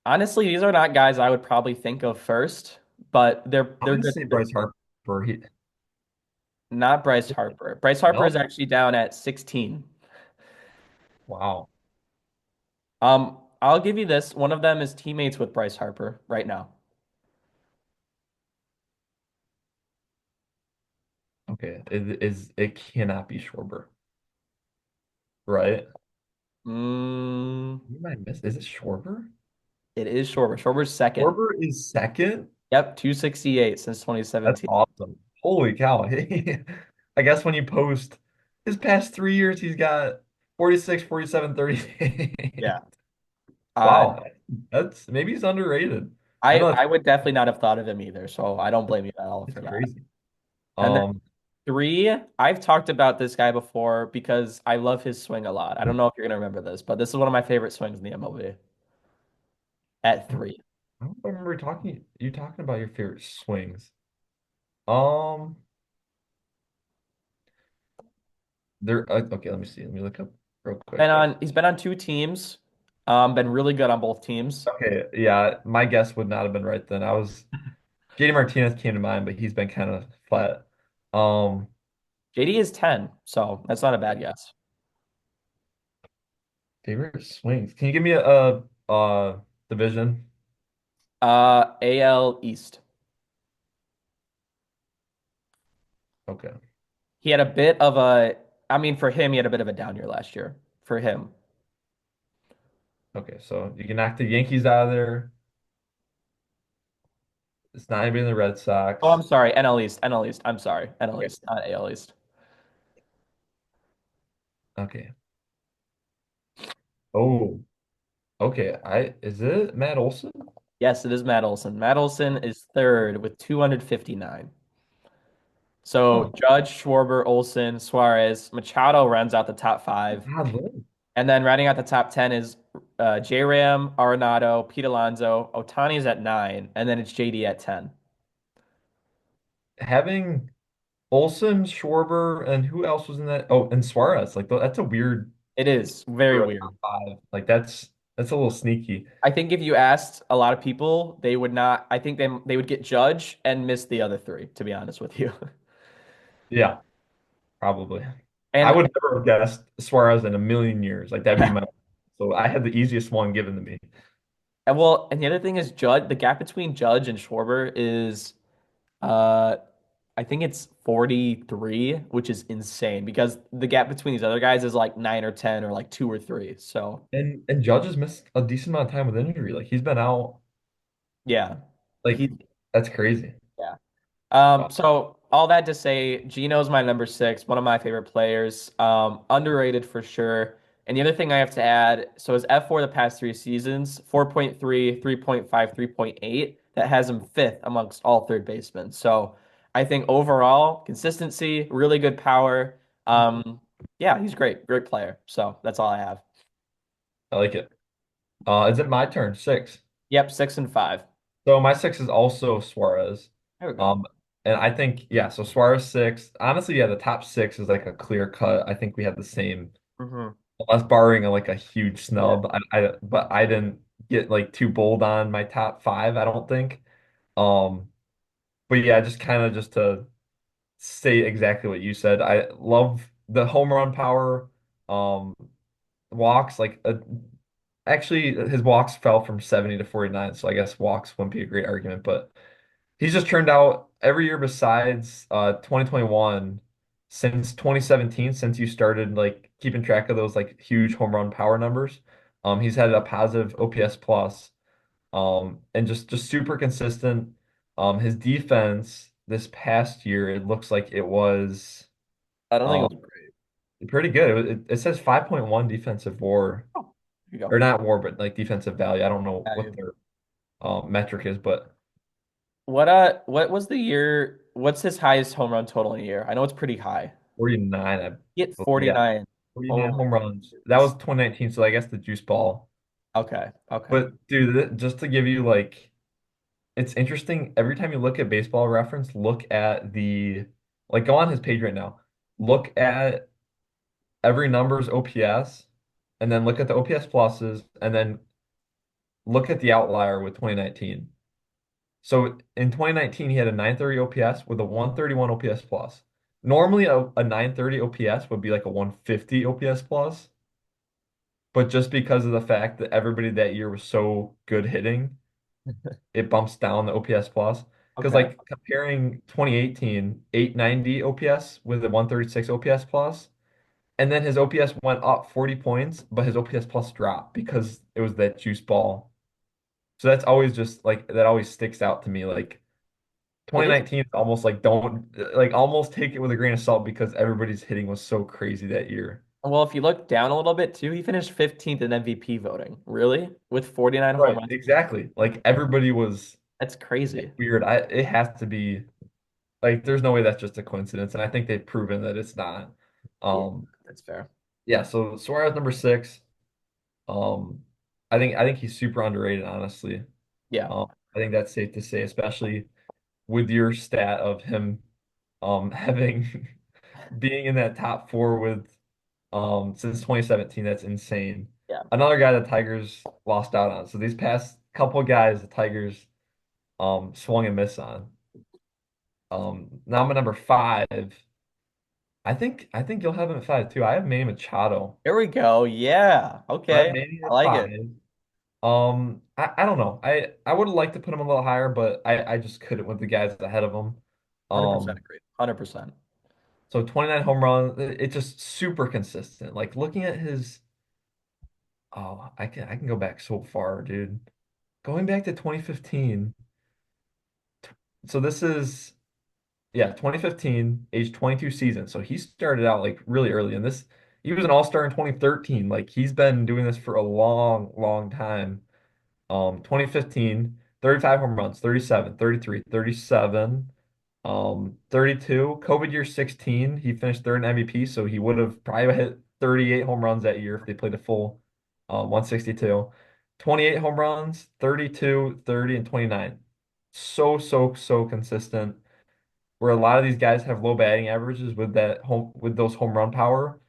Honestly, these are not guys I would probably think of first, but I'm they're gonna good say to Bryce Harper. not Bryce Harper. Bryce Harper is No. actually down at 16. Wow. I'll give you this. One of them is teammates with Bryce Harper right now. Okay. It cannot be Schwarber, right? Mm, Who am I miss? Is it Schwarber? it is Schwarber. Schwarber's second. Schwarber is second. Yep, 268 since That's 2017. awesome. Holy cow. I guess when you post his past 3 years, he's got 46, 47, 38. Yeah. Uh, Wow. That's maybe he's underrated. I know I would definitely not have thought of him either, so I don't blame you at all that's for that. crazy. And then Um, Three, I've talked about this guy before because I love his swing a lot. I don't know if you're gonna remember this, but this is one of my favorite swings in the MLB at I don't, three. I don't remember you talking about your favorite swings. Um, there. Okay, let me see. Let me look up real quick. He's been on two teams, been really good on both teams. Okay, yeah, my guess would not have been right then. I was JD Martinez came to mind, but he's been kind of flat. Um, JD is 10, so that's not a bad guess. Favorite swings. Can you give me a division? AL East. Okay. He had a bit of a, I mean, for him, he had a bit of a down year last year. For him. Okay, so you can knock the Yankees out of there. It's not even the Red Oh, I'm Sox. sorry, NL East, NL East. I'm sorry, NL Okay. East, not AL East. Okay. Oh, okay. I is it Matt Olson? Yes, it is Matt Olson. Matt Olson is third with 259. So Huh. Judge, Schwarber, Olson, Suarez, Machado rounds out the top five. Odd list. And then rounding out the top 10 is J-Ram, Arenado, Pete Alonso. Otani's at nine. And then it's JD at 10. Having Olson, Schwarber, and who else was in that? Oh, and Suarez. Like that's a weird It is very for a weird. top five. Like that's a little sneaky. I think if you asked a lot of people, they would not, I think they would get Judge and miss the other three, to be honest with you. Yeah, probably. I And would never have guessed Suarez in a million years. Like that'd be my. So I had the easiest one given to me. and the other thing is Judge, the gap between Judge and Schwarber is uh I think it's 43, which is insane because the gap between these other guys is like 9 or 10 or like 2 or 3. So, And Judge has missed a decent amount of time with injury. Like he's been out. yeah. Like He that's crazy. yeah. Wow. So all that to say, Gino's my number six, one of my favorite players. Underrated for sure. And the other thing I have to add, so his F4 the past three seasons, 4.3, 3.5, 3.8. That has him fifth amongst all third basemen. So I think overall, consistency, really good power. Yeah, he's great. Great player. So that's all I have. I like it. Is it my turn? Six. Yep, six and five. So my six is also Suarez. There we go. Um, and I think, yeah, so Suarez six. Honestly, yeah, the top six is like a clear cut. I think we have the same, Hmm. unless barring like a huge Yeah. snub. But I didn't get like too bold on my top five, I don't think. Um, but yeah, just kind of just to say exactly what you said. I love the home run power. Um, walks like actually his walks fell from 70 to 49, so I guess walks wouldn't be a great argument, but he's just turned out every year besides 2021 since 2017, since you started like keeping track of those like huge home run power numbers. He's had a positive OPS plus, and just super consistent. His defense this past year, it looks like it was I don't think um it was great. pretty good. It says 5.1 defensive WAR, Oh, here you or go. not WAR, but like defensive value. I don't know what Value. their metric is, but What was the year? What's his highest home run total in a year? I know it's pretty high. 49, I He hit believe. Yeah, 49. Oh 49 my home runs. That was goodness. 2019, so I guess the juice ball. Okay, okay. But dude, just to give you like, it's interesting. Every time you look at Baseball Reference, look at the like go on his page right now. Look at every number's OPS, and then look at the OPS pluses, and then look at the outlier with 2019. So in 2019, he had a 930 OPS with a 131 OPS plus. Normally, a 930 OPS would be like a 150 OPS plus, but just because of the fact that everybody that year was so good hitting, it bumps down the OPS plus. Because Okay. like comparing 2018 890 OPS with a 136 OPS plus, and then his OPS went up 40 points, but his OPS plus dropped because it was that juice ball. So that's always just like that always sticks out to me. Like It is 2019 is almost like don't like almost take it with a grain of salt because everybody's hitting was so crazy that year. well, if you look down a little bit too, he finished 15th in MVP voting. Really? With 49 home Right, runs? exactly. Like everybody was That's crazy. weird. It has to be. Like, there's no way that's just a coincidence, and I think they've proven that it's not. Yeah, Um, that's fair. yeah. So Suarez number six. Um, I think he's super underrated, honestly. Yeah, I think that's safe to say, especially with your stat of him having being in that top four with since 2017. That's insane. yeah. Another guy the Tigers lost out on. So these past couple guys the Tigers swung and missed on. Now I'm at number five. I think you'll have him at five too. I have Manny Machado. Here we go. Yeah. So I have Okay. Manny I at like it. five. I don't know. I would have liked to put him a little higher, but I just couldn't with the guys ahead of him. 100% Um, agree. 100%. so 29 home runs, it's just super consistent. Like looking at his, oh, I can go back so far, dude. Going back to 2015. So this is, yeah, 2015, age 22 season. So he started out like really early, and this he was an all-star in 2013. Like he's been doing this for a long, long time. 2015, 35 home runs, 37, 33, 37, 32. COVID year 16, he finished third in MVP, so he would have probably hit 38 home runs that year if they played a full 162. 28 home runs, 32, 30, and 29. So, so, so consistent. Where a lot of these guys have low batting averages with those home run power.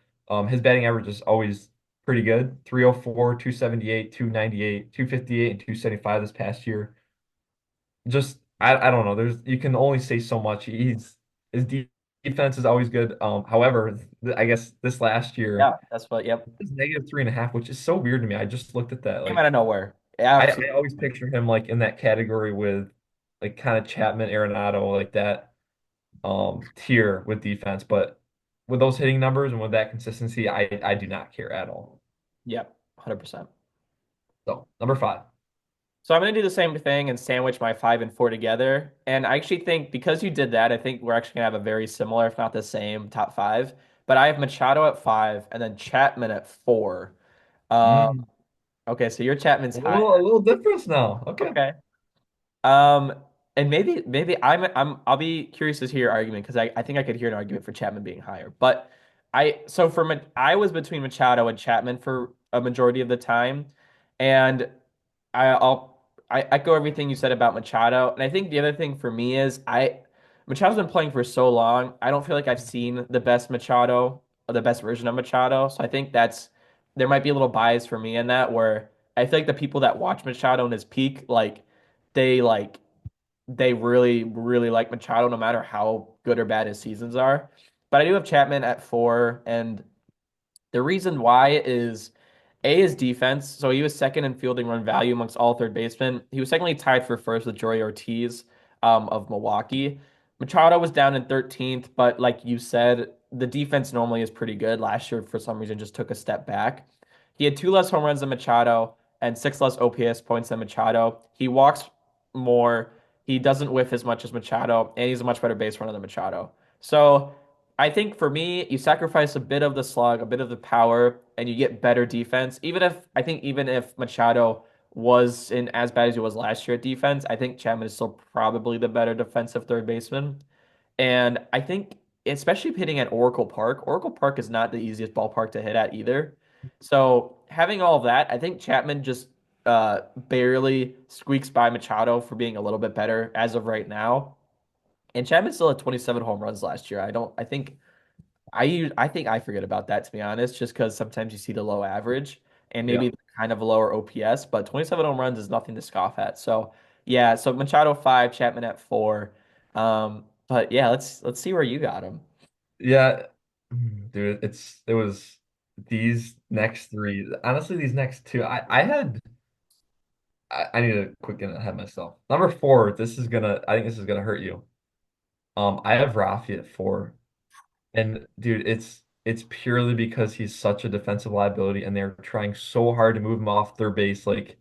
His batting average is always pretty good. 304, 278, 298, 258, and 275 this past year. Just I don't know. There's you can only say so much. Defense is always good. However, I guess this last year Yeah, that's what, yep. is negative 3.5, which is so weird to me. I just looked at that. Came out Like of nowhere. I Absolutely. always picture him like in that category with like kind of Chapman, Arenado, like that tier with defense. But with those hitting numbers and with that consistency, I do not care at all. Yep. 100%. So number five. So I'm going to do the same thing and sandwich my five and four together. And I actually think because you did that, I think we're actually going to have a very similar, if not the same, top five. But I have Machado at five and then Chapman at four. Um, Mm, okay, so your Chapman's a high. little difference now. Okay. Okay. Um, and maybe I'll be curious to hear your argument because I think I could hear an argument for Chapman being higher. But I was between Machado and Chapman for a majority of the time, and I echo everything you said about Machado. And I think the other thing for me is Machado's been playing for so long. I don't feel like I've seen the best Machado or the best version of Machado. So I think there might be a little bias for me in that where I feel like the people that watch Machado in his peak, they like they really, really like Machado no matter how good or bad his seasons are. But I do have Chapman at four, and the reason why is A is defense. So he was second in fielding run value amongst all third basemen. He was secondly tied for first with Joey Ortiz of Milwaukee. Machado was down in 13th, but like you said, the defense normally is pretty good. Last year, for some reason, just took a step back. He had two less home runs than Machado and six less OPS points than Machado. He walks more. He doesn't whiff as much as Machado, and he's a much better base runner than Machado. So I think for me, you sacrifice a bit of the slug, a bit of the power, and you get better defense. Even if Machado was in as bad as he was last year at defense, I think Chapman is still probably the better defensive third baseman. And I think, especially hitting at Oracle Park is not the easiest ballpark to hit at either. So having all of that, I think Chapman just barely squeaks by Machado for being a little bit better as of right now. And Chapman still had 27 home runs last year. I think I forget about that to be honest, just because sometimes you see the low average and Yeah. maybe kind of a lower OPS, but 27 home runs is nothing to scoff at. So yeah, so Machado five, Chapman at four. But yeah, let's see where you got him. Yeah. Dude, it was these next three. Honestly, these next two, I need to quick get ahead of myself. Number four, I think this is gonna hurt you. I have Rafi at four. And dude, it's purely because he's such a defensive liability and they're trying so hard to move him off their base. Like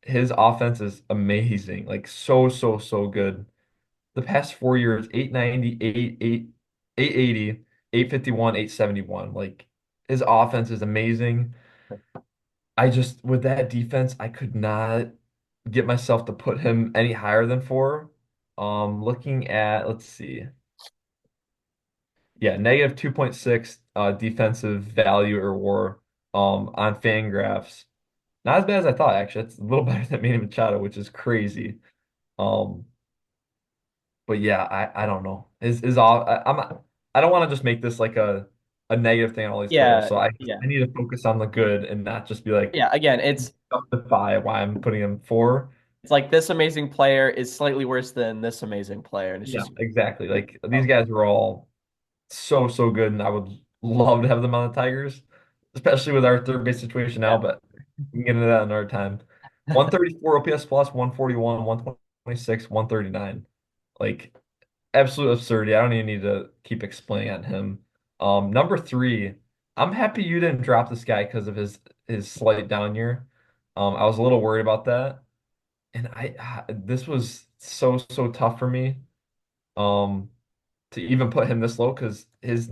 his offense is amazing. Like so, so, so good. The past 4 years, 890, 880, 851, 871. Like his offense is amazing. I just with that defense, I could not get myself to put him any higher than four. Looking at, let's see. Yeah, negative 2.6 defensive value or war on Fangraphs. Not as bad as I thought, actually. It's a little better than Manny Machado, which is crazy. Um, but yeah, I don't know. Is all I'm not, I don't want to just make this like a negative thing on all these players. Yeah, So yeah, I need to focus on the good and not just be like yeah. Again, justify why I'm putting him four. it's like this amazing player is slightly worse than this amazing player, and it's Yeah, just exactly. Like these oh, guys were all so good, and I would love to have them on the Tigers, especially with our third base situation now. yeah, But we can get into that another time. 134 OPS plus, 141, 126, 139. Like absolute absurdity. I don't even need to keep explaining on him. Number three, I'm happy you didn't drop this guy because of his slight down year. I was a little worried about that, and this was so tough for me. Um, to even put him this low because his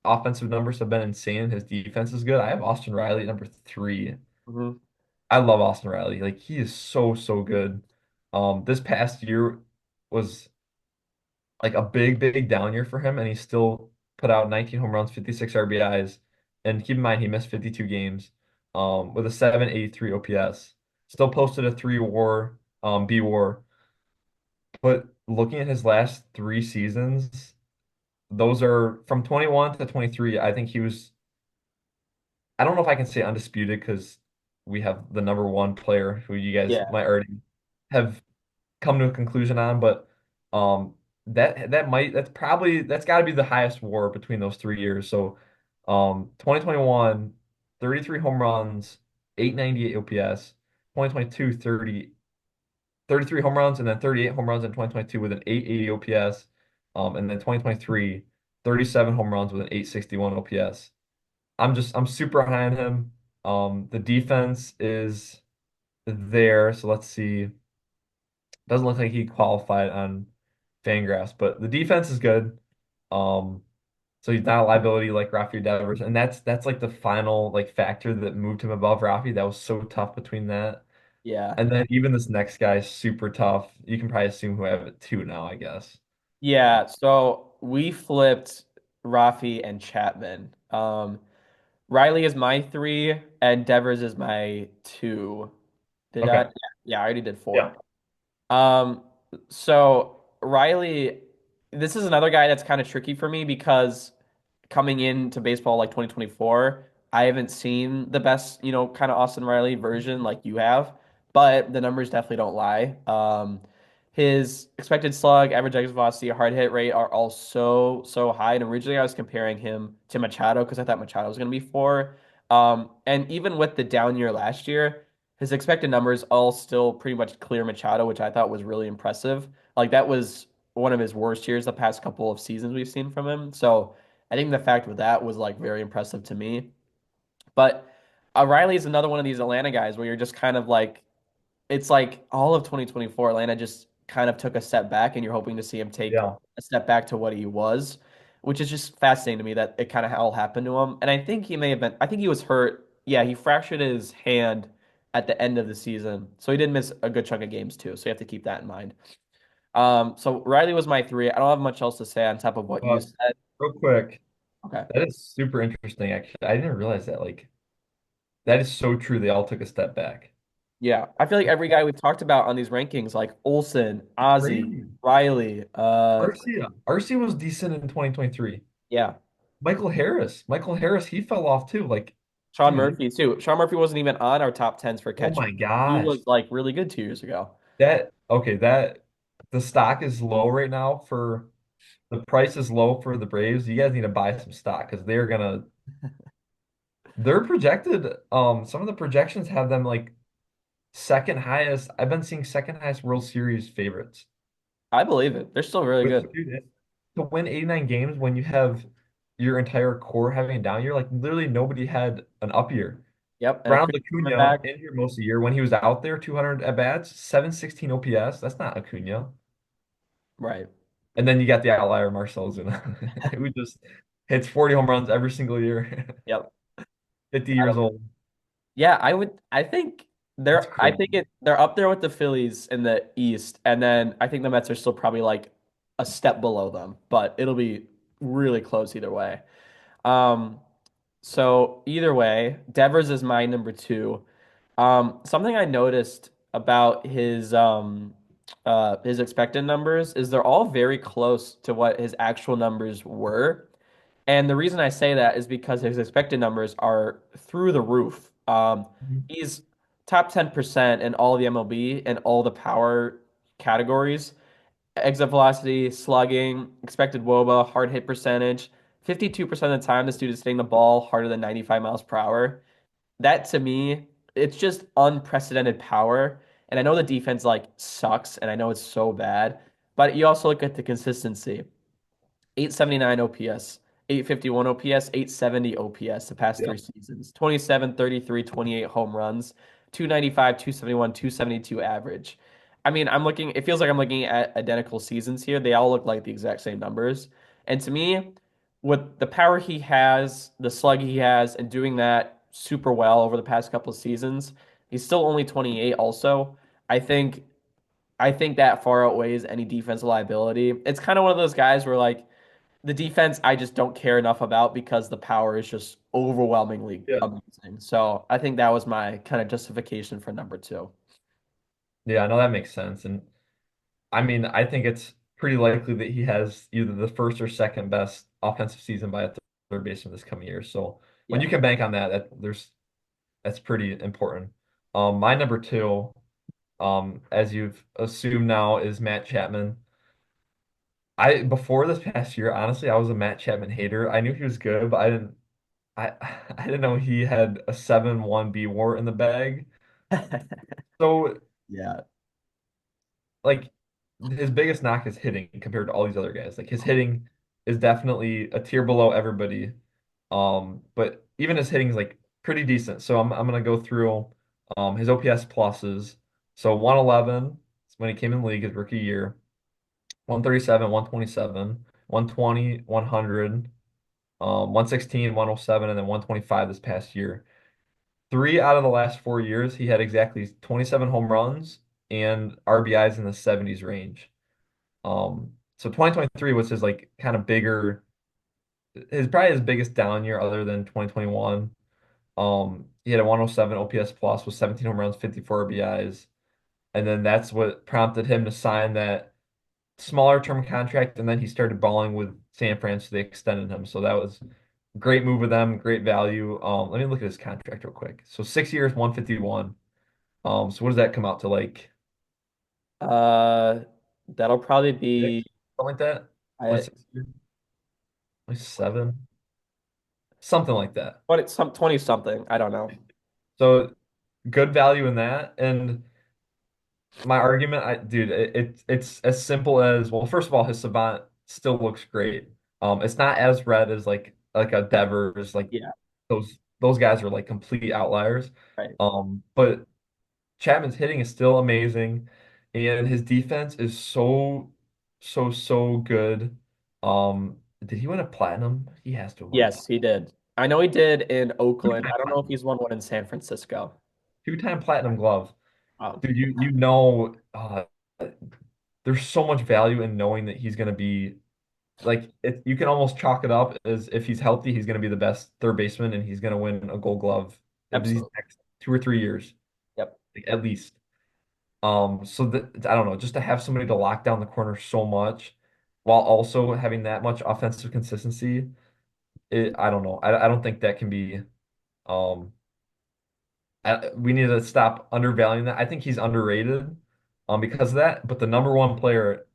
offensive numbers have been insane. His defense is good. I have Austin Riley at number three. mhm, I love Austin Riley. Like he is so good. This past year was like a big down year for him, and he still put out 19 home runs, 56 RBIs, and keep in mind he missed 52 games. With a 783 OPS, still posted a three WAR, B WAR. But looking at his last three seasons, those are from 21 to 23. I think he was, I don't know if I can say undisputed because we have the number one player who you guys yeah, might already have come to a conclusion on, but that's got to be the highest WAR between those 3 years. So 2021, 33 home runs, 898 OPS, 2022, 33 home runs, and then 38 home runs in 2022 with an 880 OPS. And then 2023, 37 home runs with an 861 OPS. I'm super high on him. The defense is there, so let's see. Doesn't look like he qualified on Fangraphs, but the defense is good. Um, so he's not a liability like Rafi Devers, and that's like the final like factor that moved him above Rafi. That was so tough between that. yeah, And then even this next guy is super tough. You can probably assume who I have it two now, I guess. yeah. So we flipped Rafi and Chapman. Riley is my three, and Devers is my two. Did I? Okay. Yeah, I already did Yeah. four. Um, so Riley, this is another guy that's kind of tricky for me because coming into baseball like 2024, I haven't seen the best, kind of Austin Riley version like you have, but the numbers definitely don't lie. His expected slug, average exit velocity, hard hit rate are all so high. And originally I was comparing him to Machado because I thought Machado was going to be four. And even with the down year last year, his expected numbers all still pretty much clear Machado, which I thought was really impressive. Like that was one of his worst years the past couple of seasons we've seen from him. So I think the fact with that was like very impressive to me. But Riley is another one of these Atlanta guys where you're just kind of like, it's like all of 2024, Atlanta just kind of took a step back, and you're hoping to see him take Yeah. a step back to what he was, which is just fascinating to me that it kind of all happened to him. And I think he may have been, I think he was hurt. Yeah, he fractured his hand at the end of the season. So he did miss a good chunk of games too. So you have to keep that in mind. So Riley was my three. I don't have much else to say on top of what you Uh, said. Real quick, Okay. that is super interesting, actually. I didn't realize that. Like, that is so true. They all took a step back. Yeah, I feel like every guy we've talked about on these rankings, like Olson, Ozzy, Crazy. Riley, Arcia was decent in 2023. yeah, Michael Harris, he fell off too. Like, Sean dude, Murphy too. Sean Murphy wasn't even on our top tens for oh catching. my He gosh. was like really good 2 years ago. That the stock is low right now for the price is low for the Braves. You guys need to buy some stock because they're projected. Some of the projections have them like second highest. I've been seeing second highest World Series favorites. I believe it. They're still really Which, good. dude, to win 89 games when you have your entire core having a down year, like literally nobody had an up year. Yep, and Ronald Acuna coming Acuna back. in here most of the year when he was out there, 200 at bats, 716 OPS. That's not Acuna. Right. And then you got the outlier Marcell Ozuna, who just hits 40 home runs every single year. Yep. 50 years old. Yeah, I would. I think. That's I crazy. think they're up there with the Phillies in the East, and then I think the Mets are still probably like a step below them, but it'll be really close either way. Um, so either way, Devers is my number two. Something I noticed about his expected numbers is they're all very close to what his actual numbers were. And the reason I say that is because his expected numbers are through the roof. Mhm. He's top 10% in all the MLB and all the power categories. Exit velocity, slugging, expected WOBA, hard hit percentage. 52% of the time, this dude is hitting the ball harder than 95 miles per hour. That to me, it's just unprecedented power. And I know the defense like sucks, and I know it's so bad, but you also look at the consistency. 879 OPS, 851 OPS, 870 OPS the past Yeah. three seasons. 27, 33, 28 home runs, 295, 271, 272 average. I mean, it feels like I'm looking at identical seasons here. They all look like the exact same numbers. And to me, with the power he has, the slug he has, and doing that super well over the past couple of seasons, he's still only 28 also. I think I think that far outweighs any defensive liability. It's kind of one of those guys where like the defense I just don't care enough about because the power is just overwhelmingly Yeah. amazing. So I think that was my kind of justification for number two. Yeah, I know that makes sense. And I mean, I think it's pretty likely that he has either the first or second best offensive season by a third baseman this coming year. So when Yeah. you can bank on that, that's pretty important. My number two, as you've assumed now, is Matt Chapman. I before this past year, honestly, I was a Matt Chapman hater. I knew he was good, but I I didn't know he had a 7-1 B WAR in the bag. So Yeah. like his biggest knock is hitting compared to all these other guys. Like his hitting is definitely a tier below everybody. But even his hitting is like pretty decent. So I'm gonna go through his OPS pluses. So 111 when he came in the league his rookie year, 137, 127, 120, 100, 116, 107, and then 125 this past year. Three out of the last 4 years, he had exactly 27 home runs and RBIs in the 70s range. So 2023 was his like kind of bigger, his probably his biggest down year other than 2021. He had a 107 OPS plus with 17 home runs, 54 RBIs, and then that's what prompted him to sign that smaller term contract, and then he started balling with San Fran, so they extended him. So that was a great move with them, great value. Let me look at his contract real quick. So 6 years, 151. So what does that come out to like Uh, that'll probably six, be something like that? Like I 6 years, like seven, something like that. 20 something. I don't know. So good value in that. And my argument, dude, it's as simple as well. First of all, his Savant still looks great. It's not as red as like a Devers, like Yeah. those guys are like complete outliers. Right. But Chapman's hitting is still amazing, and his defense is so good. Did he win a platinum? He has to have won a Yes, he did. I know he did in Oakland. two-time I don't know if platinum, he's won one in San Francisco. two-time platinum glove. Oh, Dude, you know, there's so much value in knowing that he's going to be like you can almost chalk it up as if he's healthy, he's going to be the best third baseman and he's going to win a Gold Glove in these absolutely. next 2 or 3 years, Yep. like, at least. So that I don't know, just to have somebody to lock down the corner so much while also having that much offensive consistency, I don't know. I don't think that can be. Um, we need to stop undervaluing that. I think he's underrated, because of that. But the number one player,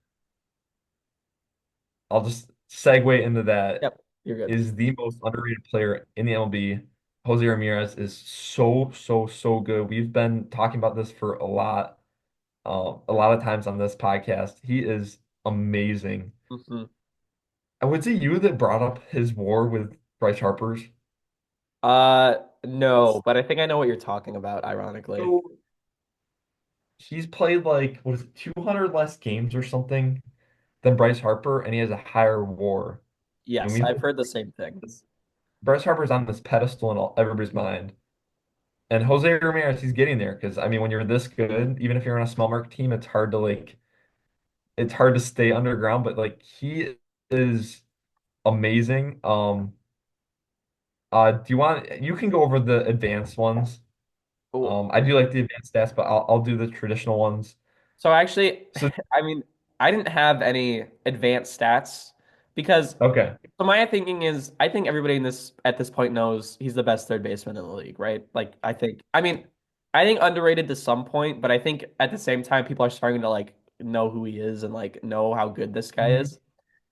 I'll just segue into that, Yep. You're good. is the most underrated player in the MLB. Jose Ramirez is so good. We've been talking about this for a lot of times on this podcast. He is amazing. Hmm. Was it you that brought up his war with Bryce Harper's? No, but I think I know what you're talking about, ironically. So he's played like what is it, 200 less games or something than Bryce Harper, and he has a higher WAR. And Yes, we've I've been heard the same thing. Bryce Harper's on this pedestal in everybody's mind. And Jose Ramirez, he's getting there because I mean, when you're this good, even if you're on a small market team, it's hard to stay underground. But like he is amazing. Do you want you can go over the advanced ones. Cool. I do like the advanced stats, but I'll do the traditional ones. So actually, So I mean, I didn't have any advanced stats because okay. so my thinking is I think everybody in this at this point knows he's the best third baseman in the league, right? Like I mean, I think underrated to some point, but I think at the same time people are starting to like know who he is and like know how good this guy Mhm. is.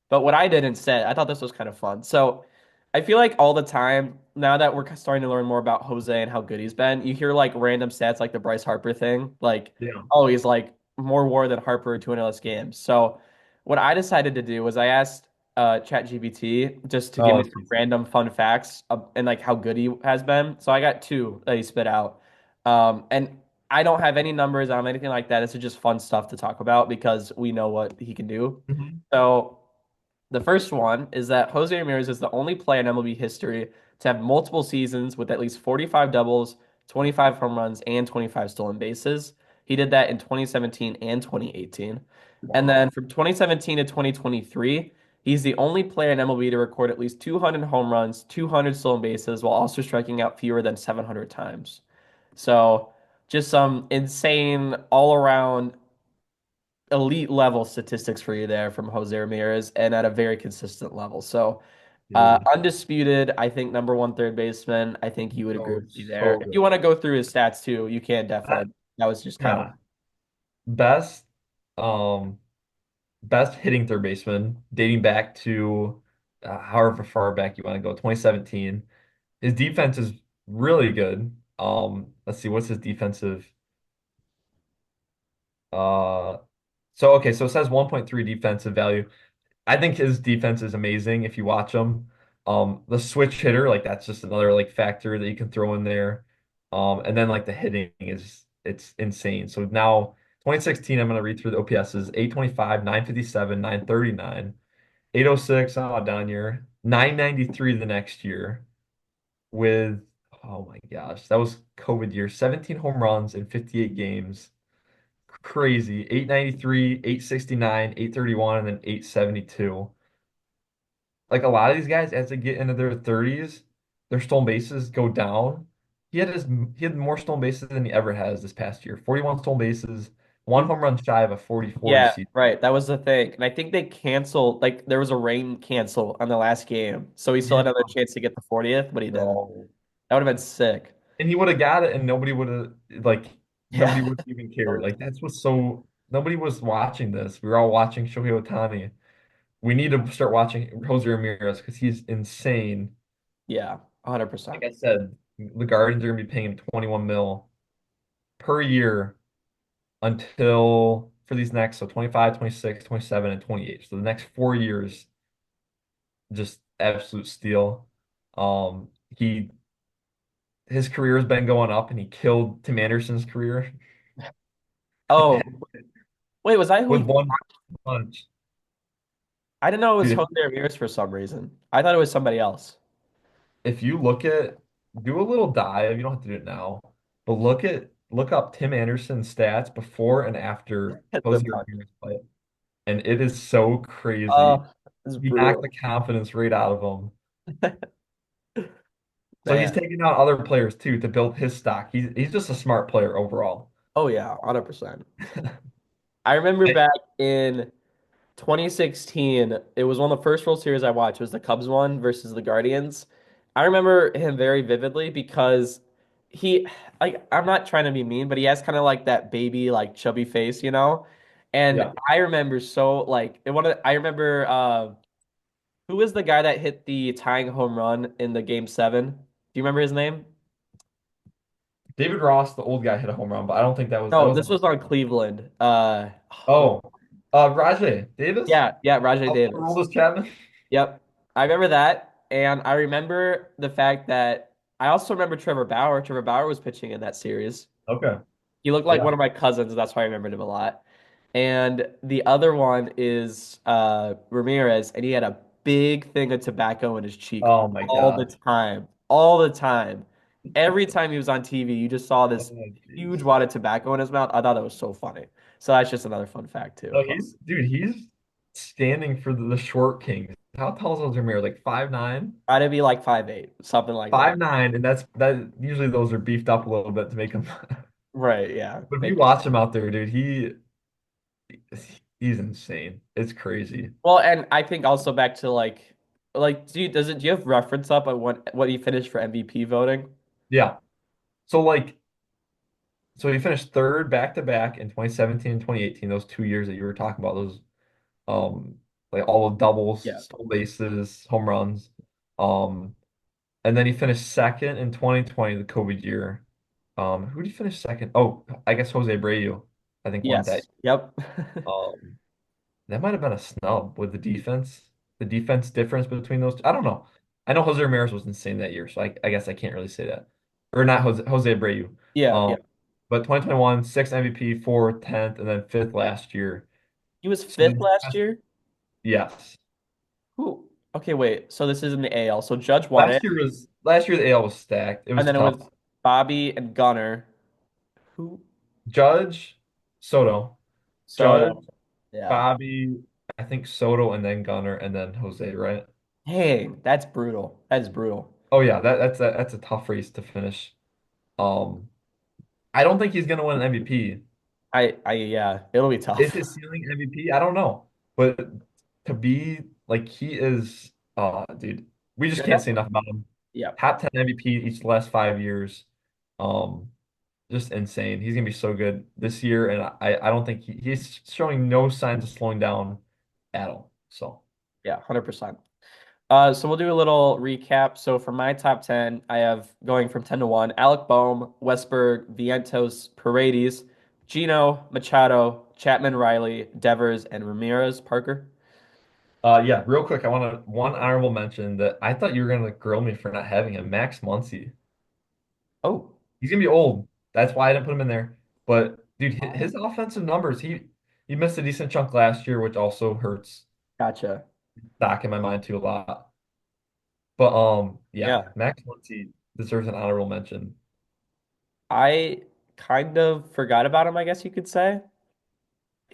But what I did instead, I thought this was kind of fun. So I feel like all the time, now that we're starting to learn more about Jose and how good he's been, you hear like random stats like the Bryce Harper thing, like, Yeah. oh, he's like more WAR than Harper, 200 less games. So what I decided to do was I asked ChatGPT just to give Oh, me that's some pretty sick. random fun facts and like how good he has been. So I got two that he spit out. And I don't have any numbers on him, anything like that. It's just fun stuff to talk about because we know what he can do. Mhm. So the first one is that Jose Ramirez is the only player in MLB history to have multiple seasons with at least 45 doubles, 25 home runs, and 25 stolen bases. He did that in 2017 and 2018. And then Wow. from 2017 to 2023, he's the only player in MLB to record at least 200 home runs, 200 stolen bases, while also striking out fewer than 700 times. So just some insane all around elite level statistics for you there from Jose Ramirez and at a very consistent level. So, Dude. undisputed, I think number one third baseman. I think you would agree So with me there. so If you good. want to go through his stats too, you can I, definitely. That was just kind of yeah. Best um best hitting third baseman dating back to however far back you want to go, 2017. His defense is really good. Let's see, what's his defensive? Uh, so it says 1.3 defensive value. I think his defense is amazing if you watch him. The switch hitter, like that's just another like factor that you can throw in there. And then like the hitting is it's insane. So now 2016, I'm gonna read through the OPSs: 825, 957, 939, 806, down year, 993 the next year with oh my gosh, that was COVID year, 17 home runs in 58 games. Crazy. 893, 869, 831, and then 872. Like a lot of these guys, as they get into their 30s, their stolen bases go down. He had more stolen bases than he ever has this past year. 41 stolen bases, one home run shy of a 40-40 yeah, season. right. That was the thing. And I think they canceled, like, there was a rain cancel on the last game. So he still Yeah, had another chance to get the 40th, but he didn't. bro. That would have been sick. And he would have got it and nobody would have nobody Yeah. would even care. Like that's what's so nobody was watching this. We were all watching Shohei Ohtani. We need to start watching Jose Ramirez because he's insane. Yeah, Like 100%. I said, the Guardians are gonna be paying him 21 mil per year until for these next, so 25, 26, 27, and 28. So the next 4 years, just absolute steal. He his career has been going up and he killed Tim Anderson's career Oh, wait, was I who with he? one punch. I didn't know it was Dude, Jose Ramirez for some reason. I thought it was somebody else. if you do a little dive, you don't have to do it now, but look up Tim Anderson's stats before and after Hit the Jose punch. Ramirez play, and it is so crazy. Oh, it's He knocked the brutal. confidence right out of him. So he's Man. taking out other players too to build his stock. He's just a smart player overall. Oh yeah, 100%. I remember back in 2016, it was one of the first World Series I watched. It was the Cubs one versus the Guardians. I remember him very vividly because he, like, I'm not trying to be mean, but he has kind of like that baby, like chubby face, you know? And Yeah. I remember so like I remember who was the guy that hit the tying home run in the game seven? Do you remember his name? David Ross, the old guy, hit a home run, but I don't think that No, was this was on Cleveland. oh Rajay Davis? Yeah, Rajay Davis. Aroldis Chapman? Yep. I remember that. And I remember the fact that I also remember Trevor Bauer. Trevor Bauer was pitching in that series. Okay. He looked like Yeah. one of my cousins. That's why I remembered him a lot. And the other one is Ramirez, and he had a big thing of tobacco in his cheek Oh my all the gosh. time. All the time. Every time he was on TV, you just saw Oh, this huge jeez. wad of tobacco in his mouth. I thought that was so funny. So that's just another fun fact too. No, he's standing for the short king. How tall is Alderweireld? Like 5'9"? Try to be like 5'8", something like that. 5'9", and that usually those are beefed up a little bit to make him. Right, yeah. But if you Make it. watch him out there, dude, he's insane. It's crazy. Well, and I think also back to like do you have reference up on what he finished for MVP voting? Yeah. So like so he finished third back to back in 2017 and 2018, those 2 years that you were talking about, those um like all of doubles, Yeah. stolen bases, home runs. Um and then he finished second in 2020, the COVID year. Who did he finish second? Oh, I guess Jose Abreu, I think won that. Yes. Yep. Um That might have been a snub with the defense difference between those two. I don't know. I know Jose Ramirez was insane that year, so I guess I can't really say that. Or not Jose Abreu. Yeah, Um, yeah. but 2021, sixth MVP, fourth, 10th, and then fifth last year. He was So fifth last year. yes. Who? Okay, wait. So this is in the AL. So Judge won it, Last year the AL was stacked. It and was then it tough. was Bobby and Gunner. Who? Judge, Soto, Judge, Soto. Yeah. Bobby, I think Soto, and then Gunnar, and then Jose, right? Dang, that's brutal. That is brutal. Oh yeah, that's a tough race to finish. Um, I don't think he's gonna win an MVP. Yeah, it'll be Is tough. his ceiling MVP? I don't know. But to be like he is, dude, we just You're can't say definitely. enough about him. Yeah, Top 10 MVP each of the last 5 years. Um, just insane. He's gonna be so good this year, and I don't think he's showing no signs of slowing down at all. So yeah, 100%. So we'll do a little recap. So for my top 10, I have going from 10 to 1, Alec Boehm, Westberg, Vientos, Paredes, Gino, Machado, Chapman, Riley, Devers, and Ramirez, Parker. yeah, real quick, I want to one honorable mention that I thought you were gonna grill me for not having him, Max Muncy. Oh, He's gonna be old. That's why I didn't put him in there. But dude, his oh, offensive numbers, he missed a decent chunk last year, which also hurts gotcha. stock in my mind too a lot. But yeah, Yeah. Max Muncy deserves an honorable mention. I kind of forgot about him, I guess you could say.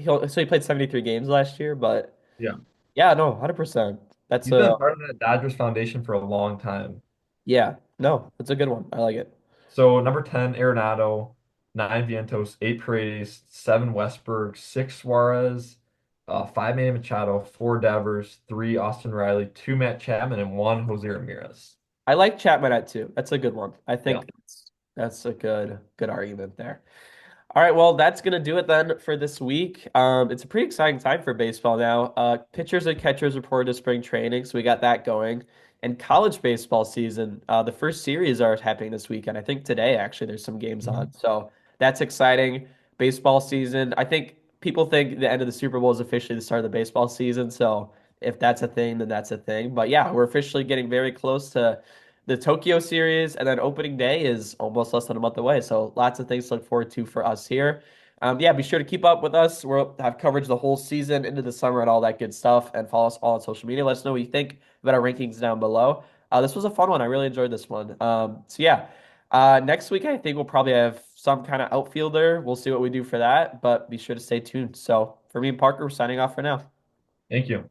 So he played 73 games last year, but Yeah. yeah, no, 100%. That's He's a been part of that Dodgers foundation for a long time. Yeah, no, that's a good one. I like it. So number 10, Arenado, nine Vientos, eight Paredes, seven Westberg, six Suarez, five Manny Machado, four Devers, three Austin Riley, two Matt Chapman, and one Jose Ramirez. I like Chapman at two. That's a good one. I Yeah. think that's a good argument there. All right, well, that's gonna do it then for this week. It's a pretty exciting time for baseball now. Pitchers and catchers reported to spring training, so we got that going. And college baseball season, the first series are happening this weekend. I think today actually there's some games on, Mhm. so that's exciting. Baseball season. I think people think the end of the Super Bowl is officially the start of the baseball season. So if that's a thing, then that's a thing. But yeah, we're officially getting very close to the Tokyo series, and then opening day is almost less than a month away. So lots of things to look forward to for us here. Yeah, be sure to keep up with us. We'll have coverage the whole season into the summer and all that good stuff. And follow us all on social media. Let us know what you think about our rankings down below. This was a fun one. I really enjoyed this one. So yeah, next week I think we'll probably have some kind of outfielder. We'll see what we do for that, but be sure to stay tuned. So for me and Parker, we're signing off for now. Thank you.